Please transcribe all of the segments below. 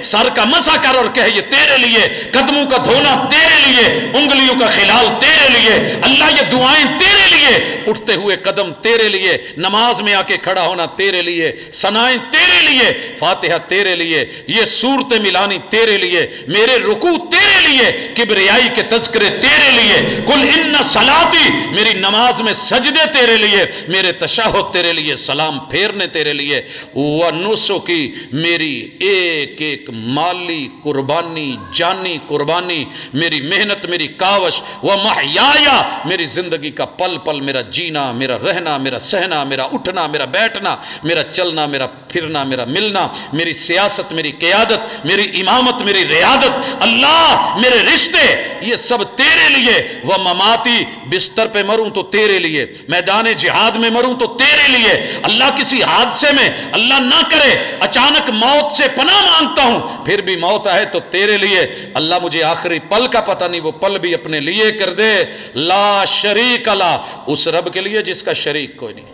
سر کا مسح کر اور کہے یہ تیرے لیے، قدموں کا دھونا تیرے لیے، انگلیوں کا خلال تیرے لیے، اللہ یہ دعائیں تیرے لیے، اٹھتے ہوئے قدم تیرے لیے، نماز میں آ کے کھڑا ہونا تیرے لیے، ثنائیں تیرے لیے، فاتحہ تیرے لیے، یہ صورت ملانی تیرے لیے، میرے رکوع تیرے لیے، کبریائی کے تذکرے تیرے لیے، قل ان صلاتی، میری نماز میں سجدے تیرے لیے، میرے تشہد تیرے لیے، سلام پھیرنے تیرے لیے، ونسکی، میری ایک ایک مالی قربانی، جانی قربانی، میری محنت، میری کاوش، ومحیایا، میری زندگی کا پل پل، میرا جینا، میرا رہنا، میرا سہنا، میرا اٹھنا، میرا بیٹھنا، میرا چلنا، میرا پھرنا، میرا ملنا، میری سیاست، میری قیادت، میری امامت، میری ریادت، اللہ میرے رشتے، یہ سب تیرے لیے، ومماتی، بستر پہ مروں تو تیرے لیے، میدان جہاد میں مروں تو تیرے لیے، اللہ کسی حادثے میں اللہ نہ کرے اچانک موت سے پناہ مانگتا ہوں، پھر بھی موت آئے تو تیرے لیے، اللہ مجھے آخری پل کا پتہ نہیں، وہ پل بھی اپنے لیے کر دے، لا شریک لا، اس رب کے لیے جس کا شریک کوئی نہیں۔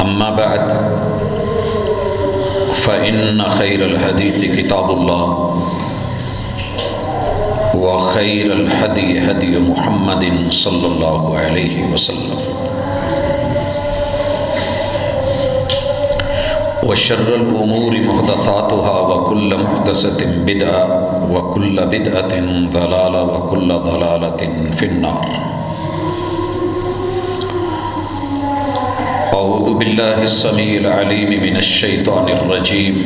اما بعد فإن خير الحديث كتاب الله وخير الهدي هدي محمد صلى الله عليه وسلم وشر الأمور محدثاتها وكل محدثة بدعة وكل بدعة ضلالة وكل ضلالة في النار۔ أعوذ بالله السميع العليم من الشيطان الرجيم،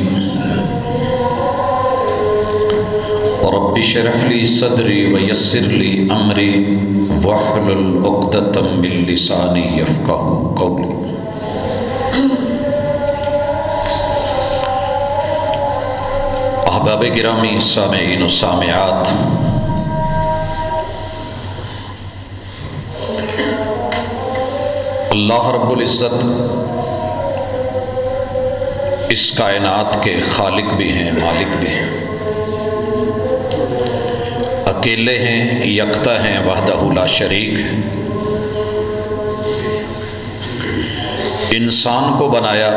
رب اشرح لي صدري ويسر لي أمري واحلل عقدة من لساني يفقهوا قولي۔ احباب گرامی، سامعین و سامعات، اللہ رب العزت اس کائنات کے خالق بھی ہیں، مالک بھی ہیں، اکیلے ہیں، یکتا ہیں، وحدہ لا شریک ہیں۔ انسان کو بنایا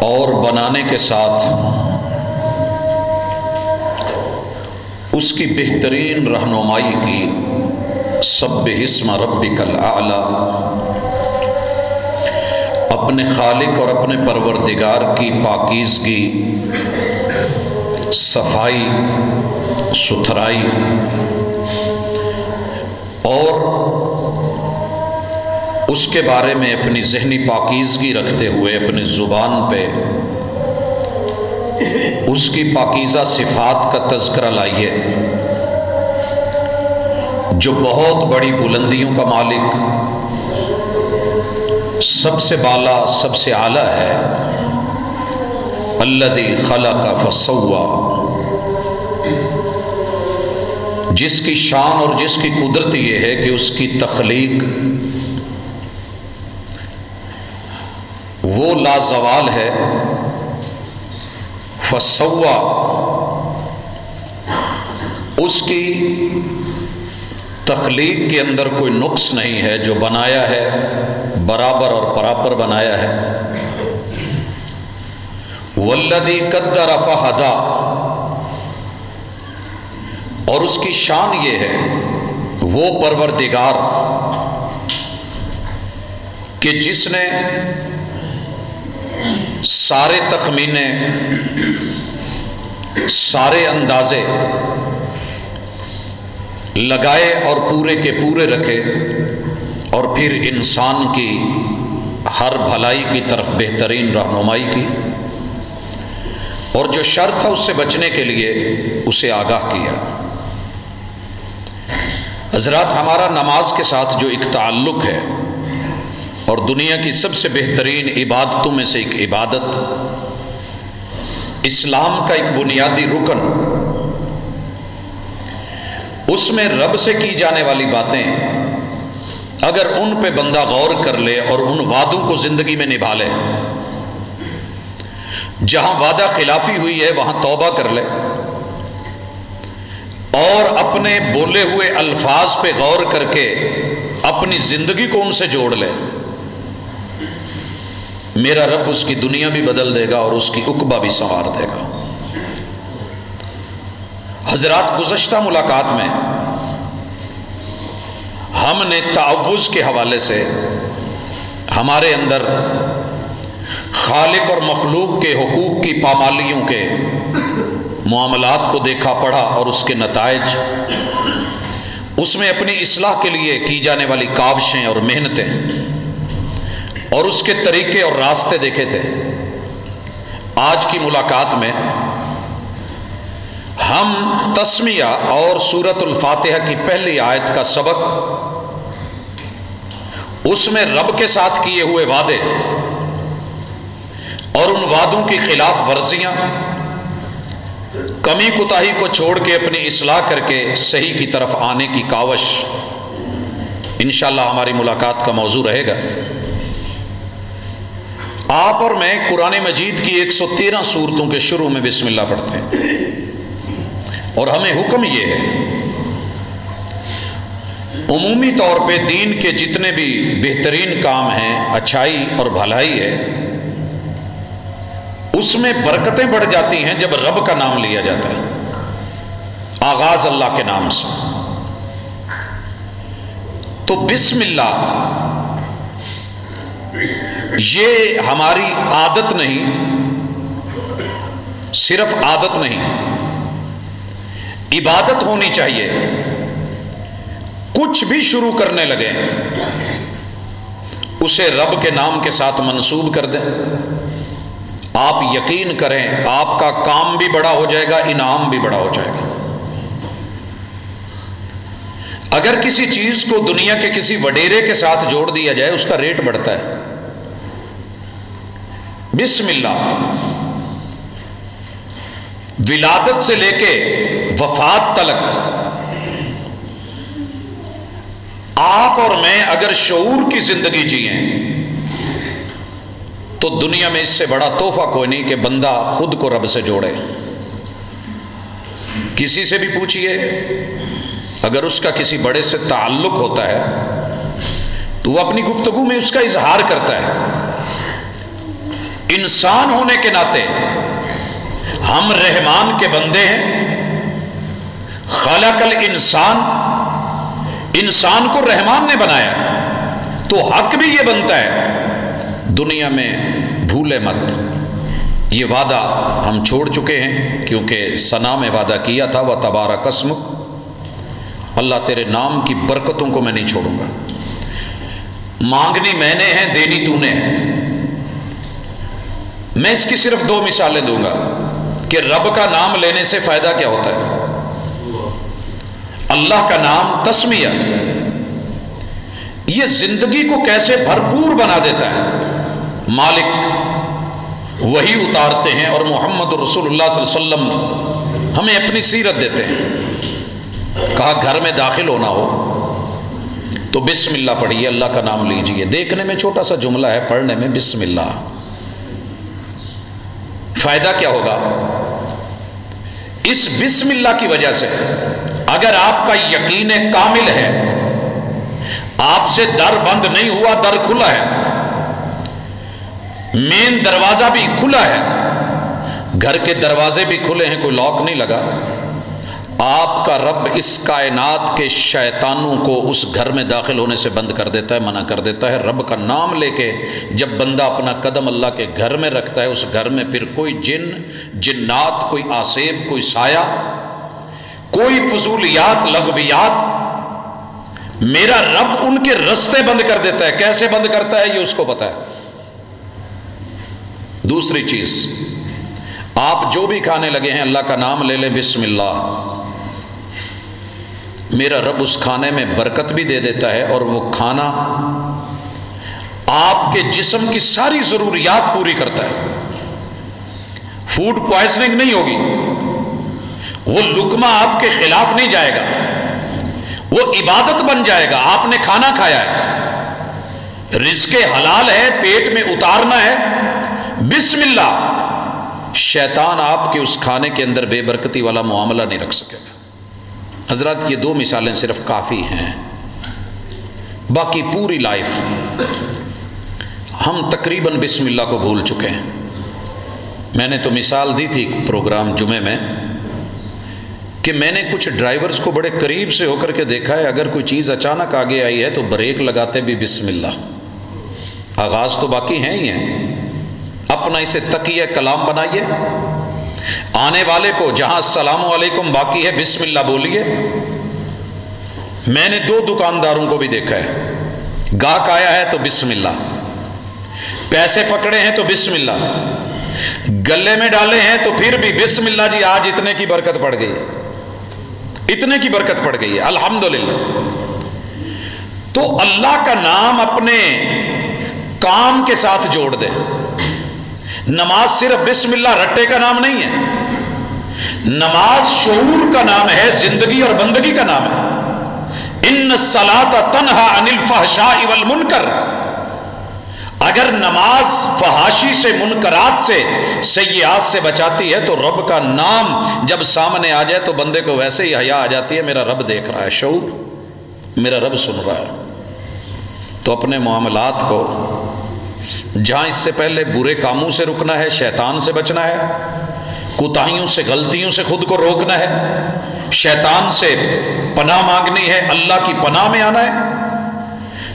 اور بنانے کے ساتھ اس کی بہترین رہنمائی کی، سبح اسم ربک الاعلی، اپنے خالق اور اپنے پروردگار کی پاکیزگی، صفائی، ستھرائی اور اس کے بارے میں اپنی ذہنی پاکیزگی رکھتے ہوئے اپنی زبان پہ اس کی پاکیزہ صفات کا تذکرہ لائیے، جو بہت بڑی بلندیوں کا مالک، سب سے بالا، سب سے اعلیٰ ہے، الذی خلق فسوی، جس کی شان اور جس کی قدرت یہ ہے کہ اس کی تخلیق وہ لازوال ہے، فسوی، اس کی تخلیق کے اندر کوئی نقص نہیں ہے، جو بنایا ہے برابر اور برابر بنایا ہے۔ والذی قدر فہدی، اور اس کی شان یہ ہے، وہ پروردگار کہ جس نے سارے تخمینے، سارے اندازے لگائے اور پورے کے پورے رکھے، اور پھر انسان کی ہر بھلائی کی طرف بہترین رہنمائی کی، اور جو شر تھا اس سے بچنے کے لیے اسے آگاہ کیا۔ حضرات، ہمارا نماز کے ساتھ جو ایک تعلق ہے، اور دنیا کی سب سے بہترین عبادتوں میں سے ایک عبادت، اسلام کا ایک بنیادی رکن، اس میں رب سے کی جانے والی باتیں اگر ان پہ بندہ غور کر لے اور ان وعدوں کو زندگی میں نبھا لے، جہاں وعدہ خلافی ہوئی ہے وہاں توبہ کر لے، اور اپنے بولے ہوئے الفاظ پہ غور کر کے اپنی زندگی کو ان سے جوڑ لے، میرا رب اس کی دنیا بھی بدل دے گا اور اس کی عقبہ بھی سنوار دے گا۔ حضرات، گزشتہ ملاقات میں ہم نے تعوذ کے حوالے سے ہمارے اندر خالق اور مخلوق کے حقوق کی پامالیوں کے معاملات کو دیکھا پڑھا اور اس کے نتائج، اس میں اپنی اصلاح کے لیے کی جانے والی کاوشیں اور محنتیں اور اس کے طریقے اور راستے دیکھے تھے۔ آج کی ملاقات میں ہم تسمیہ اور سورۃ الفاتحہ کی پہلی آیت کا سبق، اس میں رب کے ساتھ کیے ہوئے وعدے اور ان وعدوں کی خلاف ورزیاں، کمی کوتاہی کو چھوڑ کے اپنی اصلاح کر کے صحیح کی طرف آنے کی کاوش، انشاءاللہ ہماری ملاقات کا موضوع رہے گا۔ آپ اور میں قرآن مجید کی 113 سورتوں کے شروع میں بسم اللہ پڑھتے ہیں، اور ہمیں حکم یہ ہے عمومی طور پہ دین کے جتنے بھی بہترین کام ہیں، اچھائی اور بھلائی ہے، اس میں برکتیں بڑھ جاتی ہیں جب رب کا نام لیا جاتا ہے، آغاز اللہ کے نام سے۔ تو بسم اللہ یہ ہماری عادت نہیں، صرف عادت نہیں، عبادت ہونی چاہیے۔ کچھ بھی شروع کرنے لگے اسے رب کے نام کے ساتھ منسوب کر دیں، آپ یقین کریں آپ کا کام بھی بڑا ہو جائے گا، انعام بھی بڑا ہو جائے گا۔ اگر کسی چیز کو دنیا کے کسی وڈیرے کے ساتھ جوڑ دیا جائے اس کا ریٹ بڑھتا ہے۔ بسم اللہ ولادت سے لے کے وفات تلک آپ اور میں اگر شعور کی زندگی جئیں تو دنیا میں اس سے بڑا تحفہ کوئی نہیں کہ بندہ خود کو رب سے جوڑے۔ کسی سے بھی پوچھئے، اگر اس کا کسی بڑے سے تعلق ہوتا ہے تو وہ اپنی گفتگو میں اس کا اظہار کرتا ہے۔ انسان ہونے کے ناطے ہم رحمان کے بندے ہیں، خلق الانسان، انسان کو رحمان نے بنایا، تو حق بھی یہ بنتا ہے دنیا میں بھولے مت۔ یہ وعدہ ہم چھوڑ چکے ہیں، کیونکہ ثنا میں وعدہ کیا تھا وَتَبَارَكَ اسْمُكَ، اللہ تیرے نام کی برکتوں کو میں نہیں چھوڑوں گا۔ مانگنی میں نے ہے، دینی تو نے ہے۔ میں اس کی صرف 2 مثالیں دوں گا کہ رب کا نام لینے سے فائدہ کیا ہوتا ہے۔ اللہ کا نام تسمیہ یہ زندگی کو کیسے بھرپور بنا دیتا ہے۔ مالک وہی اتارتے ہیں اور محمد رسول اللہ صلی اللہ علیہ وسلم ہمیں اپنی سیرت دیتے ہیں۔ کہا گھر میں داخل ہونا ہو تو بسم اللہ پڑھیے، اللہ کا نام لیجئے۔ دیکھنے میں چھوٹا سا جملہ ہے، پڑھنے میں بسم اللہ۔ فائدہ کیا ہوگا؟ اس بسم اللہ کی وجہ سے اگر آپ کا یقین کامل ہے، آپ سے در بند نہیں ہوا، در کھلا ہے، مین دروازہ بھی کھلا ہے، گھر کے دروازے بھی کھلے ہیں، کوئی لاک نہیں لگا، آپ کا رب اس کائنات کے شیطانوں کو اس گھر میں داخل ہونے سے بند کر دیتا ہے، منع کر دیتا ہے۔ رب کا نام لے کے جب بندہ اپنا قدم اللہ کے گھر میں رکھتا ہے، اس گھر میں پھر کوئی جن، جنات، کوئی آسیب، کوئی سایہ، کوئی فضولیات، لغویات، میرا رب ان کے رستے بند کر دیتا ہے۔ کیسے بند کرتا ہے یہ اس کو پتا ہے۔ دوسری چیز، آپ جو بھی کھانے لگے ہیں اللہ کا نام لے لیں، بسم اللہ، میرا رب اس کھانے میں برکت بھی دے دیتا ہے، اور وہ کھانا آپ کے جسم کی ساری ضروریات پوری کرتا ہے۔ فوڈ پوائزننگ نہیں ہوگی، وہ لقمہ آپ کے خلاف نہیں جائے گا، وہ عبادت بن جائے گا۔ آپ نے کھانا کھایا ہے، رزق حلال ہے، پیٹ میں اتارنا ہے، بسم اللہ، شیطان آپ کے اس کھانے کے اندر بے برکتی والا معاملہ نہیں رکھ سکے گا۔ حضرات یہ 2 مثالیں صرف کافی ہیں، باقی پوری لائف ہم تقریباً بسم اللہ کو بھول چکے ہیں۔ میں نے تو مثال دی تھی پروگرام جمعے میں کہ میں نے کچھ ڈرائیورز کو بڑے قریب سے ہو کر کے دیکھا ہے، اگر کوئی چیز اچانک آگے آئی ہے تو بریک لگاتے بھی بسم اللہ، آغاز تو باقی ہیں ہی ہیں، اپنا اسے تقیہ کلام بنائیے، آنے والے کو جہاں السلام علیکم باقی ہے بسم اللہ بولیے۔ میں نے 2 دکانداروں کو بھی دیکھا ہے، گاہک آیا ہے تو بسم اللہ، پیسے پکڑے ہیں تو بسم اللہ، گلے میں ڈالے ہیں تو پھر بھی بسم اللہ جی آج اتنے کی برکت پڑ گئی ہے، اتنے کی برکت پڑ گئی ہے الحمدللہ۔ تو اللہ کا نام اپنے کام کے ساتھ جوڑ دیں۔ نماز صرف بسم اللہ رٹے کا نام نہیں ہے، نماز شعور کا نام ہے، زندگی اور بندگی کا نام ہے۔ ان الصلاۃ تنہی عن الفحشاء والمنکر، اگر نماز فحاشی سے، منکرات سے، سیئات سے بچاتی ہے تو رب کا نام جب سامنے آ جائے تو بندے کو ویسے ہی حیا آ جاتی ہے، میرا رب دیکھ رہا ہے، شعور، میرا رب سن رہا ہے۔ تو اپنے معاملات کو جہاں اس سے پہلے برے کاموں سے رکنا ہے، شیطان سے بچنا ہے، کوتاہیوں سے، غلطیوں سے خود کو روکنا ہے، شیطان سے پناہ مانگنی ہے، اللہ کی پناہ میں آنا ہے،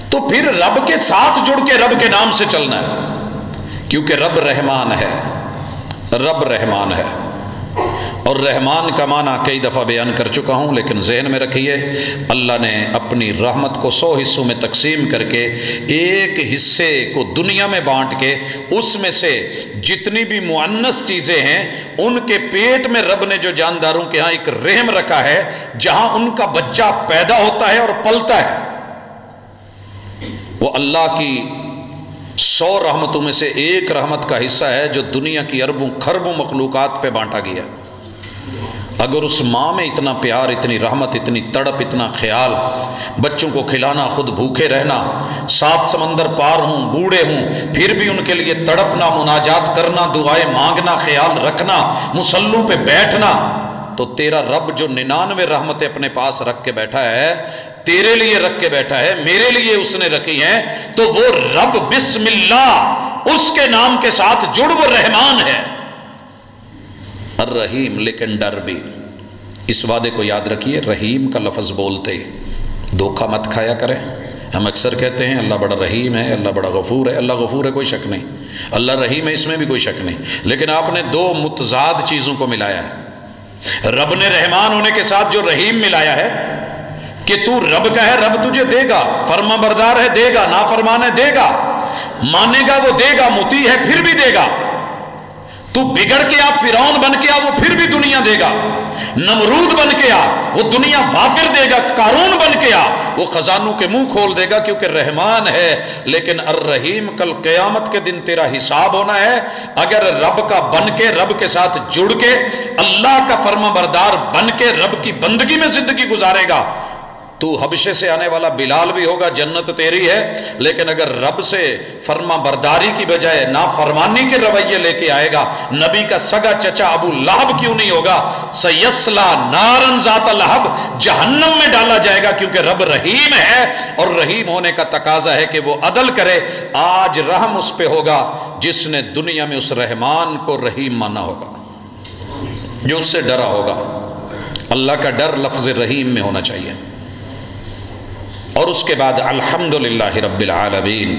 تو پھر رب کے ساتھ جڑ کے رب کے نام سے چلنا ہے، کیونکہ رب رحمان ہے، رب رحمان ہے۔ اور رحمان کا معنی کئی دفعہ بیان کر چکا ہوں، لیکن ذہن میں رکھیے اللہ نے اپنی رحمت کو 100 حصوں میں تقسیم کر کے ایک حصے کو دنیا میں بانٹ کے اس میں سے جتنی بھی مؤنث چیزیں ہیں ان کے پیٹ میں رب نے جو جانداروں کے ہاں ایک رحم رکھا ہے جہاں ان کا بچہ پیدا ہوتا ہے اور پلتا ہے، وہ اللہ کی 100 رحمتوں میں سے ایک رحمت کا حصہ ہے جو دنیا کی اربوں خربوں مخلوقات پہ بانٹا گیا۔ اگر اس ماں میں اتنا پیار، اتنی رحمت، اتنی تڑپ، اتنا خیال، بچوں کو کھلانا، خود بھوکے رہنا، 7 سمندر پار ہوں، بوڑھے ہوں، پھر بھی ان کے لیے تڑپنا، مناجات کرنا، دعائیں مانگنا، خیال رکھنا، مصلوں پہ بیٹھنا، تو تیرا رب جو 99 رحمتیں اپنے پاس رکھ کے بیٹھا ہے، تیرے لیے رکھ کے بیٹھا ہے، میرے لیے اس نے رکھی ہیں، تو وہ رب بسم اللہ اس کے نام کے ساتھ جڑ، وہ رحمان ہے، الرحیم۔ لیکن ڈر بھی، اس وعدے کو یاد رکھیے، رحیم کا لفظ بولتے ہی دھوکہ مت کھایا کریں۔ ہم اکثر کہتے ہیں اللہ بڑا رحیم ہے، اللہ بڑا غفور ہے، اللہ غفور ہے کوئی شک نہیں، اللہ رحیم ہے اس میں بھی کوئی شک نہیں، لیکن آپ نے 2 متضاد چیزوں کو ملایا ہے۔ رب نے رحمان ہونے کے ساتھ جو رحیم ملایا ہے کہ تو رب کا ہے، رب تجھے دے گا، فرما بردار ہے دے گا، نافرمان ہے دے گا، مانے گا وہ دے گا، مطیع ہے پھر بھی دے گا، تو بگڑ کے آ، فرعون بن کے آ، وہ پھر بھی دنیا دے گا، نمرود بن کے آ، وہ دنیا وافر دے گا، قارون بن کے آ، وہ خزانوں کے منہ کھول دے گا، کیونکہ رحمان ہے۔ لیکن الرحیم کل قیامت کے دن تیرا حساب ہونا ہے، اگر رب کا بن کے، رب کے ساتھ جڑ کے، اللہ کا فرما بردار بن کے رب کی بندگی میں زندگی گزارے گا، تو حبشے سے آنے والا بلال بھی ہوگا، جنت تیری ہے۔ لیکن اگر رب سے فرما برداری کی بجائے نافرمانی کے رویے لے کے آئے گا، نبی کا سگا چچا ابو لہب کیوں نہیں ہوگا، سیسلا نارن ذات لہب، جہنم میں ڈالا جائے گا، کیونکہ رب رحیم ہے، اور رحیم ہونے کا تقاضا ہے کہ وہ عدل کرے۔ آج رحم اس پہ ہوگا جس نے دنیا میں اس رحمان کو رحیم مانا ہوگا، جو اس سے ڈرا ہوگا۔ اللہ کا ڈر لفظ رحیم میں ہونا چاہیے۔ اور اس کے بعد الحمدللہ رب العالمین۔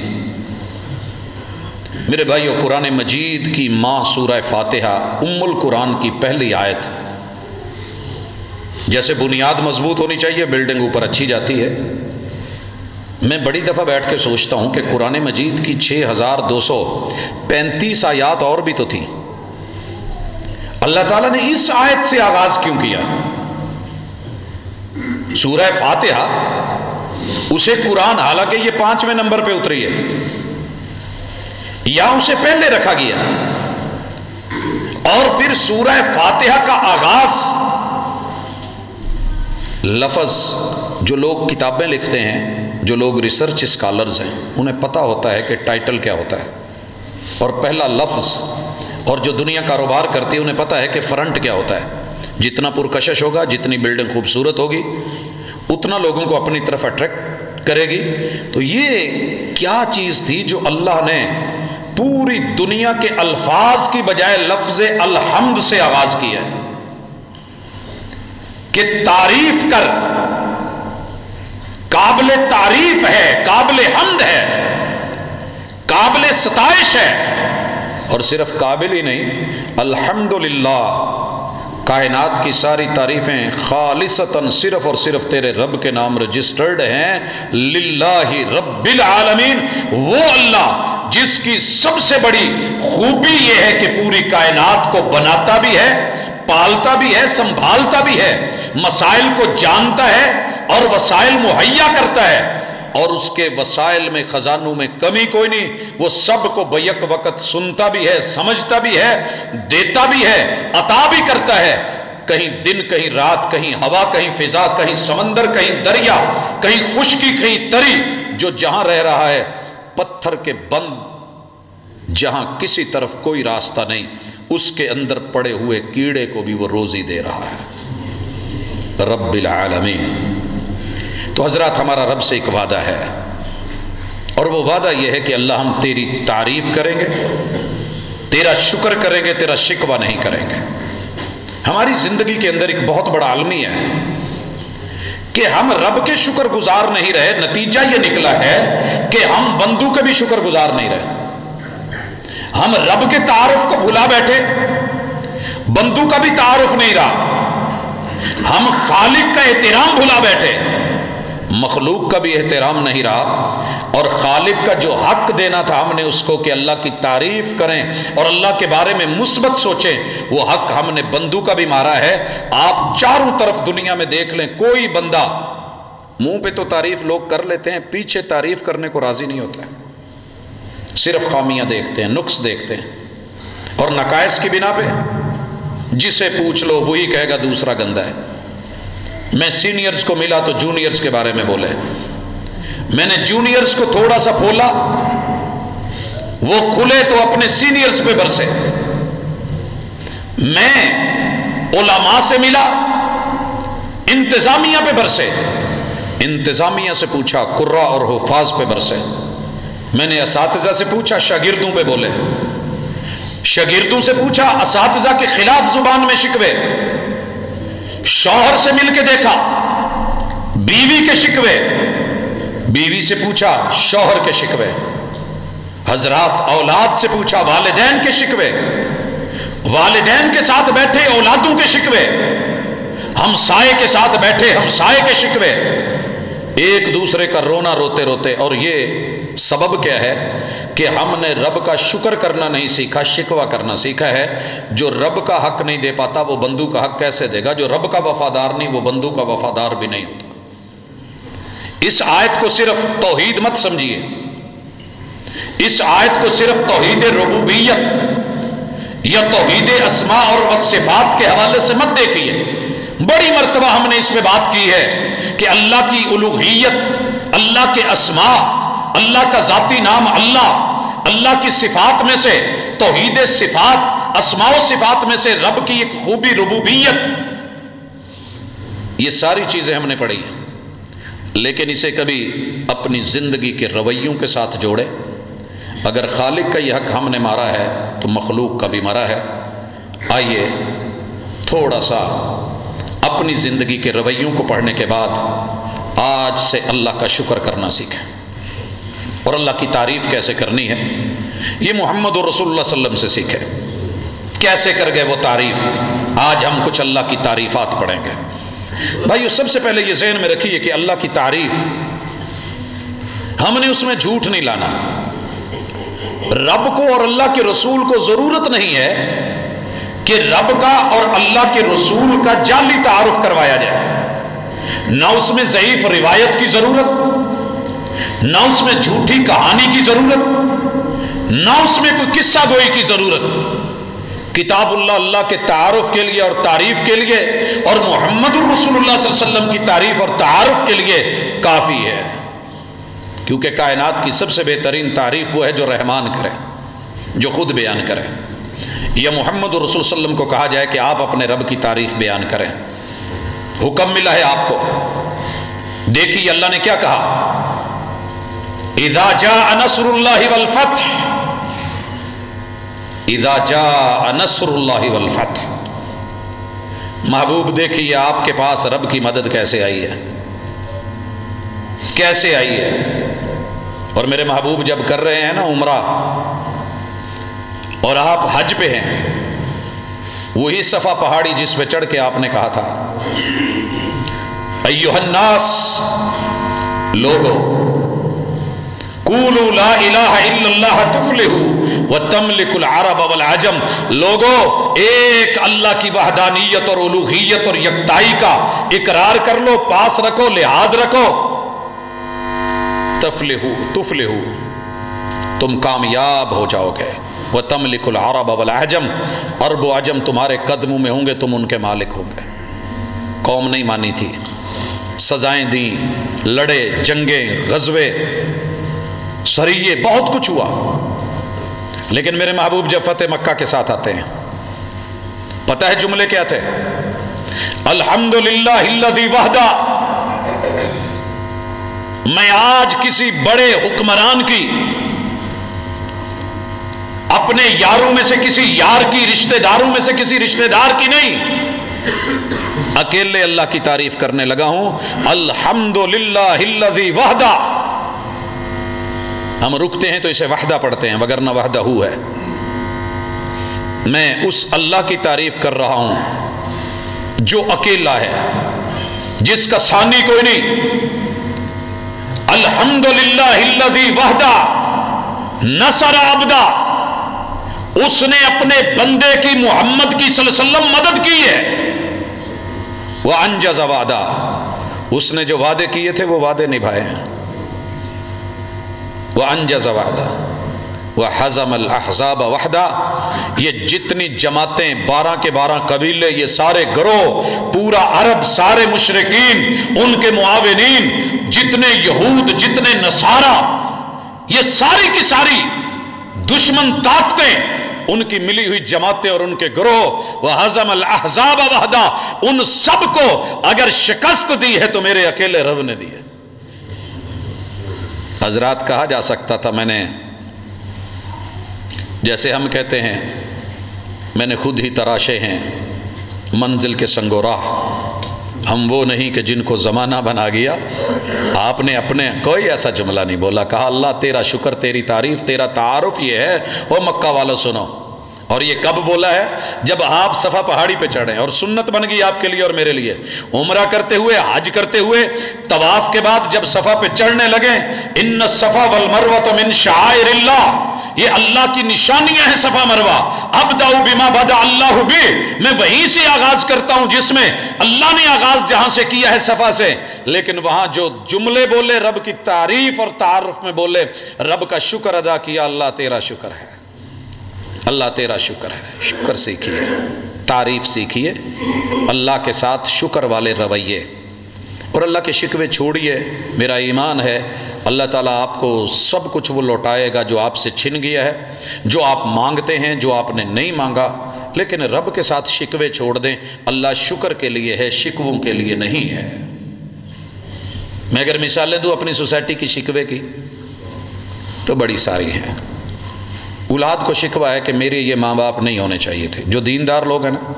میرے بھائیو، قرآن مجید کی ماں سورہ فاتحہ ام القرآن کی پہلی آیت، جیسے بنیاد مضبوط ہونی چاہیے، بلڈنگ اوپر اچھی جاتی ہے۔ میں بڑی دفعہ بیٹھ کے سوچتا ہوں کہ قرآن مجید کی 6235 آیات اور بھی تو تھیں، اللہ تعالیٰ نے اس آیت سے آغاز کیوں کیا؟ سورہ فاتحہ اسے قرآن، حالانکہ یہ 5ویں نمبر پہ اتری ہے، یا اسے پہلے رکھا گیا، اور پھر سورہ فاتحہ کا آغاز لفظ، جو لوگ کتابیں لکھتے ہیں، جو لوگ ریسرچ اسکالرز ہیں، انہیں پتہ ہوتا ہے کہ ٹائٹل کیا ہوتا ہے، اور پہلا لفظ، اور جو دنیا کاروبار کرتی ہے انہیں پتہ ہے کہ فرنٹ کیا ہوتا ہے۔ جتنا پرکشش ہوگا، جتنی بلڈنگ خوبصورت ہوگی، اتنا لوگوں کو اپنی طرف اٹریکٹ کرے گی. تو یہ کیا چیز تھی جو اللہ نے پوری دنیا کے الفاظ کی بجائے لفظ الحمد سے آغاز کیا ہے کہ تعریف کر، قابل تعریف ہے، قابل حمد ہے، قابل ستائش ہے. اور صرف قابل ہی نہیں، الحمدللہ، کائنات کی ساری تعریفیں خالصتاً صرف اور صرف تیرے رب کے نام رجسٹرڈ ہیں. للہ رب العالمین، وہ اللہ جس کی سب سے بڑی خوبی یہ ہے کہ پوری کائنات کو بناتا بھی ہے، پالتا بھی ہے، سنبھالتا بھی ہے، مسائل کو جانتا ہے اور وسائل مہیا کرتا ہے، اور اس کے وسائل میں خزانوں میں کمی کوئی نہیں. وہ سب کو بیک وقت سنتا بھی ہے، سمجھتا بھی ہے، دیتا بھی ہے، عطا بھی کرتا ہے. کہیں دن، کہیں رات، کہیں ہوا، کہیں فضا، کہیں سمندر، کہیں دریا، کہیں خشکی، کہیں تری. جو جہاں رہ رہا ہے، پتھر کے بند جہاں کسی طرف کوئی راستہ نہیں، اس کے اندر پڑے ہوئے کیڑے کو بھی وہ روزی دے رہا ہے. رب العالمین. تو حضرات، ہمارا رب سے ایک وعدہ ہے، اور وہ وعدہ یہ ہے کہ اللہ ہم تیری تعریف کریں گے، تیرا شکر کریں گے، تیرا شکوہ نہیں کریں گے. ہماری زندگی کے اندر ایک بہت بڑا المیہ ہے کہ ہم رب کے شکر گزار نہیں رہے. نتیجہ یہ نکلا ہے کہ ہم بندوں کے بھی شکر گزار نہیں رہے. ہم رب کے تعارف کو بھلا بیٹھے، بندوں کا بھی تعارف نہیں رہا. ہم خالق کا احترام بھلا بیٹھے، مخلوق کا بھی احترام نہیں رہا. اور خالق کا جو حق دینا تھا ہم نے اس کو کہ اللہ کی تعریف کریں اور اللہ کے بارے میں مثبت سوچیں، وہ حق ہم نے بندوں کا بھی مارا ہے. آپ چاروں طرف دنیا میں دیکھ لیں، کوئی بندہ، منہ پہ تو تعریف لوگ کر لیتے ہیں، پیچھے تعریف کرنے کو راضی نہیں ہوتا ہے. صرف خامیاں دیکھتے ہیں، نقص دیکھتے ہیں، اور نقائص کی بنا پہ جسے پوچھ لو وہی کہے گا دوسرا گندا ہے. میں سینئرز کو ملا تو جونیئرز کے بارے میں بولے، میں نے جونیئرز کو تھوڑا سا پھولا، وہ کھلے تو اپنے سینئرز پہ برسے. میں علماء سے ملا، انتظامیہ پہ برسے، انتظامیہ سے پوچھا قراء اور حفاظ پہ برسے. میں نے اساتذہ سے پوچھا، شاگردوں پہ بولے. شاگردوں سے پوچھا، اساتذہ کے خلاف زبان میں شکوے. شوہر سے مل کے دیکھا، بیوی کے شکوے. بیوی سے پوچھا، شوہر کے شکوے. حضرات، اولاد سے پوچھا، والدین کے شکوے. والدین کے ساتھ بیٹھے، اولادوں کے شکوے. ہمسائے کے ساتھ بیٹھے، ہمسائے کے شکوے. ایک دوسرے کا رونا روتے روتے. اور یہ سبب کیا ہے کہ ہم نے رب کا شکر کرنا نہیں سیکھا، شکوہ کرنا سیکھا ہے. جو رب کا حق نہیں دے پاتا وہ بندوں کا حق کیسے دے گا؟ جو رب کا وفادار نہیں وہ بندوں کا وفادار بھی نہیں ہوتا. اس آیت کو صرف توحید مت سمجھیے، اس آیت کو صرف توحید ربوبیت یا توحید اسماء اور صفات کے حوالے سے مت دیکھیے. بڑی مرتبہ ہم نے اس پہ بات کی ہے کہ اللہ کی الوہیت، اللہ کے اسماء، اللہ کا ذاتی نام اللہ، اللہ کی صفات میں سے توحید صفات، اسماء و صفات میں سے رب کی ایک خوبی ربوبیت. یہ ساری چیزیں ہم نے پڑھی ہیں، لیکن اسے کبھی اپنی زندگی کے رویوں کے ساتھ جوڑے. اگر خالق کا یہ حق ہم نے مارا ہے تو مخلوق کا بھی مارا ہے. آئیے تھوڑا سا اپنی زندگی کے رویوں کو پڑھنے کے بعد آج سے اللہ کا شکر کرنا سیکھیں اور اللہ کی تعریف کیسے کرنی ہے یہ محمد رسول اللہ صلی اللہ علیہ وسلم سے سیکھیں. کیسے کر گئے وہ تعریف؟ آج ہم کچھ اللہ کی تعریفات پڑھیں گے. بھائیو، سب سے پہلے یہ ذہن میں رکھیے کہ اللہ کی تعریف ہم نے اس میں جھوٹ نہیں لانا. رب کو اور اللہ کے رسول کو ضرورت نہیں ہے کہ رب کا اور اللہ کے رسول کا جعلی تعارف کروایا جائے. نہ اس میں ضعیف روایت کی ضرورت، نہ اس میں جھوٹی کہانی کی ضرورت، نہ اس میں کوئی قصہ گوئی کی ضرورت. کتاب اللہ اللہ کے تعارف کے لیے اور تعریف کے لیے، اور محمد الرسول اللہ صلی اللہ علیہ وسلم کی تعریف اور تعارف کے لیے کافی ہے. کیونکہ کائنات کی سب سے بہترین تعریف وہ ہے جو رحمان کرے، جو خود بیان کرے. یا محمد الرسول صلی اللہ علیہ وسلم کو کہا جائے کہ آپ اپنے رب کی تعریف بیان کریں. حکم ملا ہے آپ کو. دیکھیے اللہ نے کیا کہا، اذا جاء نصر اللہ والفتح، اذا جاء نصر اللہ والفتح۔ محبوب دیکھیے آپ کے پاس رب کی مدد کیسے آئی ہے، کیسے آئی ہے۔ اور میرے محبوب جب کر رہے ہیں نا عمرہ اور آپ حج پہ ہیں، وہی صفا پہاڑی جس پہ چڑھ کے آپ نے کہا تھا ایھا الناس، لوگو قولوا لا الہ الا اللہ تفلحوا وتملک العرب والعجم، لوگو ایک اللہ کی وحدانیت اور الوہیت اور یکتائی کا اقرار کر لو، پاس رکھو، لحاظ رکھو، تفلحوا، تم کامیاب ہو جاؤ گے، وتملک العرب والعجم، عرب و عجم تمہارے قدموں میں ہوں گے، تم ان کے مالک ہوں گے۔ قوم نہیں مانی تھی، سزائیں دیں، لڑے، جنگیں، غزوے، سریے، بہت کچھ ہوا، لیکن میرے محبوب جب فتح مکہ کے ساتھ آتے ہیں، پتہ ہے جملے کیا تھے؟ الحمدللہ الذی وحدہ، میں آج کسی بڑے حکمران کی، اپنے یاروں میں سے کسی یار کی، رشتہ داروں میں سے کسی رشتہ دار کی نہیں، اکیلے اللہ کی تعریف کرنے لگا ہوں، الحمدللہ الذی وحدہ۔ ہم رکتے ہیں تو اسے وحدہ پڑھتے ہیں، وگرنہ وحدہ ہے۔ میں اس اللہ کی تعریف کر رہا ہوں جو اکیلا ہے، جس کا ثانی کوئی نہیں۔ الحمدللہ الذی وحدہ نصر عبدہ، اس نے اپنے بندے کی، محمد کی صلی اللہ علیہ وسلم مدد کی ہے۔ وَأَنْجَزَ وَعْدَہ، اس نے جو وعدے کیے تھے وہ وعدے نبھائے ہیں۔ وَأَنْجَزَ وَعْدَہ وَحَزَمَ الْأَحْزَابَ وَحْدَہ، یہ جتنی جماعتیں، 12 کے 12 قبیلے، یہ سارے گروہ، پورا عرب، سارے مشرکین، ان کے معاونین، جتنے یہود، جتنے نصارہ، یہ ساری کی ساری دشمن طاقتیں، ان کی ملی ہوئی جماعتیں اور ان کے گروہ، وَحَزَمَ الْأَحْزَابَ وَحْدَہ، ان سب کو اگر شکست دی ہے تو میرے اکیلے رب نے دی ہے۔ حضرات کہا جا سکتا تھا، میں نے، جیسے ہم کہتے ہیں میں نے خود ہی تراشے ہیں منزل کے سنگ و راہ، ہم وہ نہیں کہ جن کو زمانہ بنا گیا۔ آپ نے اپنے کوئی ایسا جملہ نہیں بولا، کہا اللہ تیرا شکر، تیری تعریف، تیرا تعارف یہ ہے، وہ مکہ والوں سنو۔ اور یہ کب بولا ہے؟ جب آپ صفا پہاڑی پہ چڑھیں، اور سنت بن گئی آپ کے لیے اور میرے لیے، عمرہ کرتے ہوئے، حج کرتے ہوئے، طواف کے بعد جب صفا پہ چڑھنے لگیں، ان الصفا والمروۃ من شعائر اللہ، یہ اللہ کی نشانیاں ہیں صفا مروہ۔ ابدأ بما بدأ اللہ بہ، میں وہیں سے آغاز کرتا ہوں جس میں اللہ نے آغاز جہاں سے کیا ہے، صفا سے۔ لیکن وہاں جو جملے بولے، رب کی تعریف اور تعارف میں بولے، رب کا شکر ادا کیا، اللہ تیرا شکر ہے، اللہ تیرا شکر ہے۔ شکر سیکھیے، تعریف سیکھیے، اللہ کے ساتھ شکر والے رویے، اور اللہ کے شکوے چھوڑیے۔ میرا ایمان ہے اللہ تعالیٰ آپ کو سب کچھ وہ لوٹائے گا جو آپ سے چھن گیا ہے، جو آپ مانگتے ہیں، جو آپ نے نہیں مانگا، لیکن رب کے ساتھ شکوے چھوڑ دیں۔ اللہ شکر کے لیے ہے، شکووں کے لیے نہیں ہے۔ میں اگر مثالیں دوں اپنی سوسائٹی کی شکوے کی تو بڑی ساری ہیں۔ اولاد کو شکوہ ہے کہ میرے یہ ماں باپ نہیں ہونے چاہیے تھے۔ جو دیندار لوگ ہیں نا،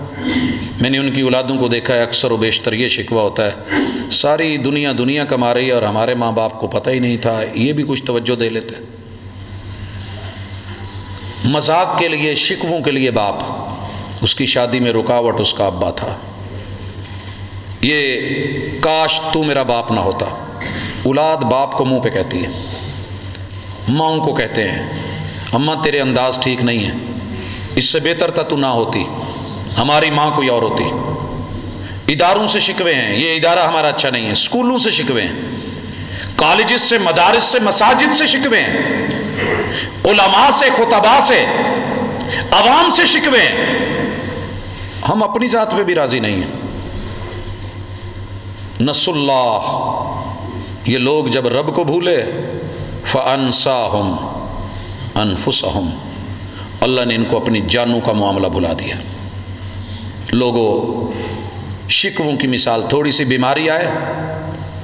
میں نے ان کی اولادوں کو دیکھا ہے، اکثر و بیشتر یہ شکوہ ہوتا ہے، ساری دنیا کما رہی ہے اور ہمارے ماں باپ کو پتہ ہی نہیں تھا، یہ بھی کچھ توجہ دے لیتے۔ مذاق کے لیے، شکووں کے لیے باپ، اس کی شادی میں رکاوٹ اس کا ابا تھا، یہ کاش تو میرا باپ نہ ہوتا۔ اولاد باپ کو منہ پہ کہتی ہے، ماں کو کہتے ہیں اماں تیرے انداز ٹھیک نہیں ہے، اس سے بہتر تھا تو نہ ہوتی، ہماری ماں کوئی اور ہوتی۔ اداروں سے شکوے ہیں، یہ ادارہ ہمارا اچھا نہیں ہے، اسکولوں سے شکوے ہیں، کالجز سے، مدارس سے، مساجد سے شکوے ہیں، علماء سے، خطباء سے، عوام سے شکوے ہیں۔ ہم اپنی ذات پہ بھی راضی نہیں ہیں۔ نسوا اللہ، یہ لوگ جب رب کو بھولے، فَأَنْسَاهُمْ أَنفُسَهُمْ، اللہ نے ان کو اپنی جانوں کا معاملہ بھلا دیا۔ لوگوں، شکووں کی مثال، تھوڑی سی بیماری آئے،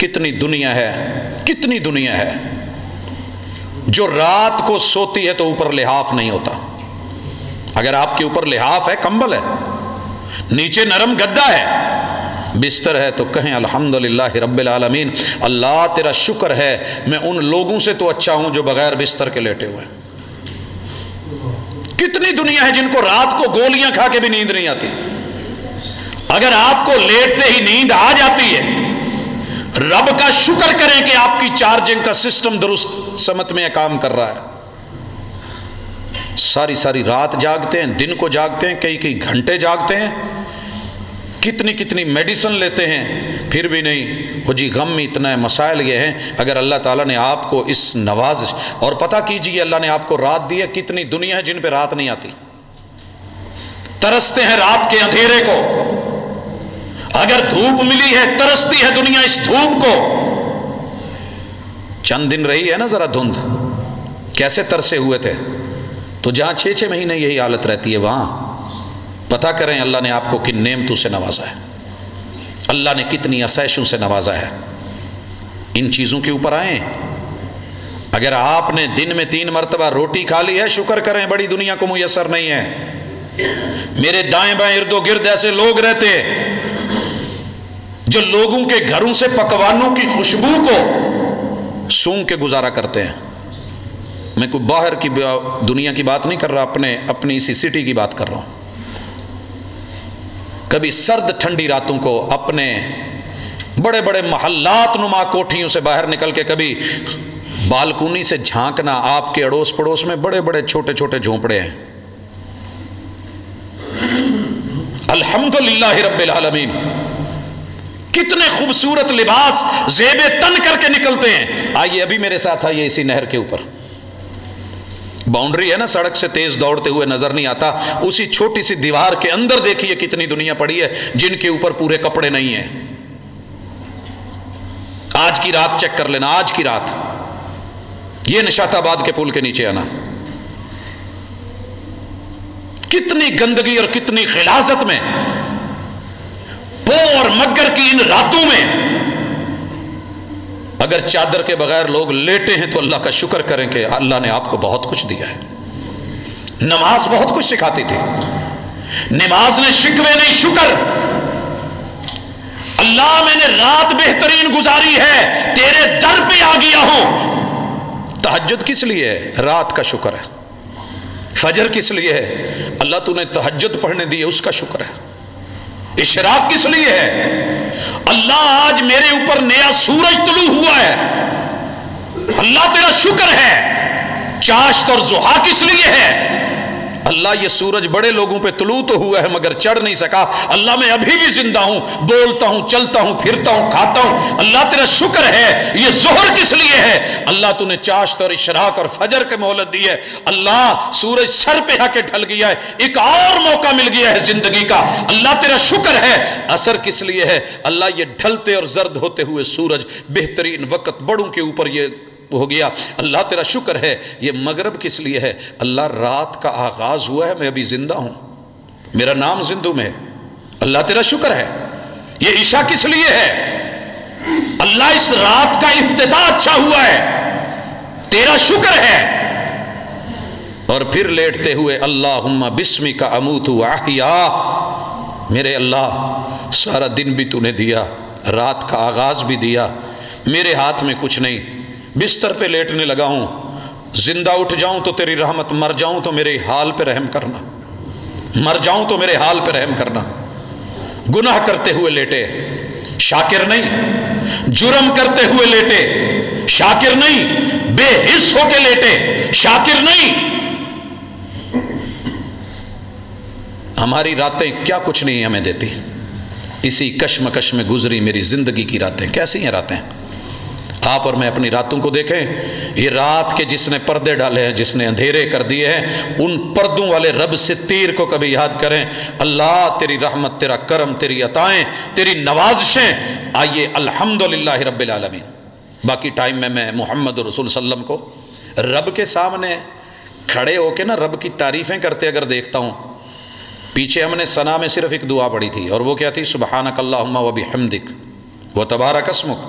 کتنی دنیا ہے، کتنی دنیا ہے جو رات کو سوتی ہے تو اوپر لحاف نہیں ہوتا. اگر آپ کے اوپر لحاف ہے، کمبل ہے، نیچے نرم گدا ہے، بستر ہے، تو کہیں الحمدللہ رب العالمین، اللہ تیرا شکر ہے میں ان لوگوں سے تو اچھا ہوں جو بغیر بستر کے لیٹے ہوئے ہیں. کتنی دنیا ہے جن کو رات کو گولیاں کھا کے بھی نیند نہیں آتی. اگر آپ کو لیٹتے ہی نیند آ جاتی ہے، رب کا شکر کریں کہ آپ کی چارجنگ کا سسٹم درست سمت میں کام کر رہا ہے. ساری ساری رات جاگتے ہیں، دن کو جاگتے ہیں، کئی کئی گھنٹے جاگتے ہیں، کتنی کتنی میڈیسن لیتے ہیں، پھر بھی نہیں. وہ جی غم میں اتنا ہے، مسائل یہ ہیں. اگر اللہ تعالیٰ نے آپ کو اس نوازش، اور پتہ کیجئے اللہ نے آپ کو رات دی ہے، کتنی دنیا ہے جن پہ رات نہیں آتی، ترستے ہیں رات کے اندھیرے کو. اگر دھوپ ملی ہے، ترستی ہے دنیا اس دھوپ کو. چند دن رہی ہے نا ذرا دھند، کیسے ترسے ہوئے تھے. تو جہاں 6 مہینے یہی حالت رہتی ہے، وہاں پتہ کریں اللہ نے آپ کو کن نعمتوں سے نوازا ہے، اللہ نے کتنی آسائشوں سے نوازا ہے. ان چیزوں کے اوپر آئیں. اگر آپ نے دن میں 3 مرتبہ روٹی کھا لی ہے، شکر کریں، بڑی دنیا کو میسر نہیں ہے. میرے دائیں بائیں ارد و گرد ایسے لوگ رہتے جو لوگوں کے گھروں سے پکوانوں کی خوشبو کو سونگھ کے گزارا کرتے ہیں. میں کوئی باہر کی دنیا کی بات نہیں کر رہا، اپنی اسی سٹی کی بات کر رہا ہوں. کبھی سرد ٹھنڈی راتوں کو اپنے بڑے بڑے محلات نما کوٹھیوں سے باہر نکل کے کبھی بالکونی سے جھانکنا. آپ کے اڑوس پڑوس میں بڑے بڑے چھوٹے چھوٹے جھونپڑے ہیں. الحمدللہ رب العالمین، کتنے خوبصورت لباس زیب تن کر کے نکلتے ہیں. آئیے ابھی میرے ساتھ آئیے اسی نہر کے اوپر. باؤنڈری ہے نا، سڑک سے تیز دوڑتے ہوئے نظر نہیں آتا. اسی چھوٹی سی دیوار کے اندر دیکھیے کتنی دنیا پڑی ہے جن کے اوپر پورے کپڑے نہیں ہیں. آج کی رات چیک کر لینا، آج کی رات یہ نشاط آباد کے پل کے نیچے آنا، کتنی گندگی اور کتنی غلاظت میں، پو اور مگر کی ان راتوں میں اگر چادر کے بغیر لوگ لیٹے ہیں تو اللہ کا شکر کریں کہ اللہ نے آپ کو بہت کچھ دیا ہے. نماز بہت کچھ سکھاتی تھی، نماز نے شکوے نہیں شکر. اللہ میں نے رات بہترین گزاری ہے، تیرے در پہ آ گیا ہوں. تہجد کس لیے ہے؟ رات کا شکر ہے. فجر کس لیے ہے؟ اللہ تو نے تہجد پڑھنے دی ہے، اس کا شکر ہے. اشراق کس لیے ہے؟ اللہ آج میرے اوپر نیا سورج طلوع ہوا ہے، اللہ تیرا شکر ہے. چاشت اور ضحیٰ کس لیے ہے؟ اللہ یہ سورج بڑے لوگوں پہ طلوع تو ہوا ہے مگر چڑھ نہیں سکا. اللہ میں ابھی بھی زندہ ہوں، بولتا ہوں، چلتا ہوں، پھرتا ہوں، کھاتا ہوں. اللہ تیرا شکر ہے. یہ ظہر کس لیے ہے؟ اللہ تو نے چاشت اور اشراق اور فجر کے مہلت دی ہے. اللہ سورج سر پہ آ کے ڈھل گیا ہے، ایک اور موقع مل گیا ہے زندگی کا. اللہ تیرا شکر ہے. عصر کس لیے ہے؟ اللہ یہ ڈھلتے اور زرد ہوتے ہوئے سورج بہترین وقت بڑوں کے اوپر یہ ہو گیا، اللہ تیرا شکر ہے. یہ مغرب کس لیے ہے؟ اللہ رات کا آغاز ہوا ہے، میں ابھی زندہ ہوں، میرا نام زندوں میں ہے، اللہ تیرا شکر ہے. یہ عشاء کس لیے ہے؟ اللہ اس رات کا افتتاح اچھا ہوا ہے، تیرا شکر ہے. اور پھر لیٹتے ہوئے اللہم بسمک اموت و احیا. میرے اللہ سارا دن بھی تو نے دیا، رات کا آغاز بھی دیا، میرے ہاتھ میں کچھ نہیں. بستر پہ لیٹنے لگا ہوں، زندہ اٹھ جاؤں تو تیری رحمت، مر جاؤں تو میرے حال پہ رحم کرنا، مر جاؤں تو میرے حال پہ رحم کرنا. گناہ کرتے ہوئے لیٹے، شاکر نہیں. جرم کرتے ہوئے لیٹے، شاکر نہیں. بے حس ہو کے لیٹے، شاکر نہیں. ہماری راتیں کیا کچھ نہیں ہمیں دیتی. اسی کشمکش میں گزری میری زندگی کی راتیں. کیسی ہیں راتیں؟ آپ اور میں اپنی راتوں کو دیکھیں. یہ رات کے جس نے پردے ڈالے ہیں، جس نے اندھیرے کر دیے ہیں، ان پردوں والے رب ستیر کو کبھی یاد کریں. اللہ تیری رحمت، تیرا کرم، تیری عطائیں، تیری نوازشیں. آئیے الحمدللہ رب العالمین. باقی ٹائم میں محمد رسول صلی اللہ علیہ وسلم کو رب کے سامنے کھڑے ہو کے نا رب کی تعریفیں کرتے اگر دیکھتا ہوں. پیچھے ہم نے ثنا میں صرف ایک دعا پڑھی تھی، اور وہ کیا تھی؟ سبحانک اللہم و بحمدک و تبارک اسمک.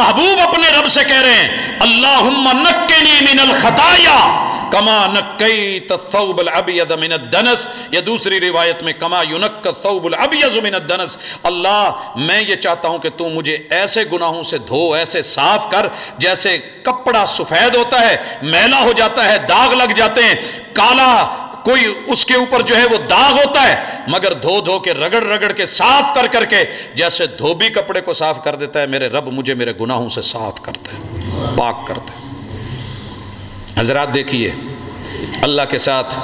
محبوب اپنے رب سے کہہ رہے ہیں اللہم نقنی من الخطایا کما نقیت الثوب الابیض من الدنس، یا دوسری روایت میں کما ینقی الثوب الابیض من الدنس، اللہ میں یہ چاہتا ہوں کہ تو مجھے ایسے گناہوں سے دھو، ایسے صاف کر جیسے کپڑا سفید ہوتا ہے، میلا ہو جاتا ہے، داغ لگ جاتے ہیں، کالا کوئی اس کے اوپر جو ہے وہ داغ ہوتا ہے، مگر دھو دھو کے رگڑ رگڑ کے صاف کر کر کے جیسے دھوبی کپڑے کو صاف کر دیتا ہے، میرے رب مجھے میرے گناہوں سے صاف کرتے ہیں، پاک کرتے ہیں۔ حضرات دیکھیے اللہ کے ساتھ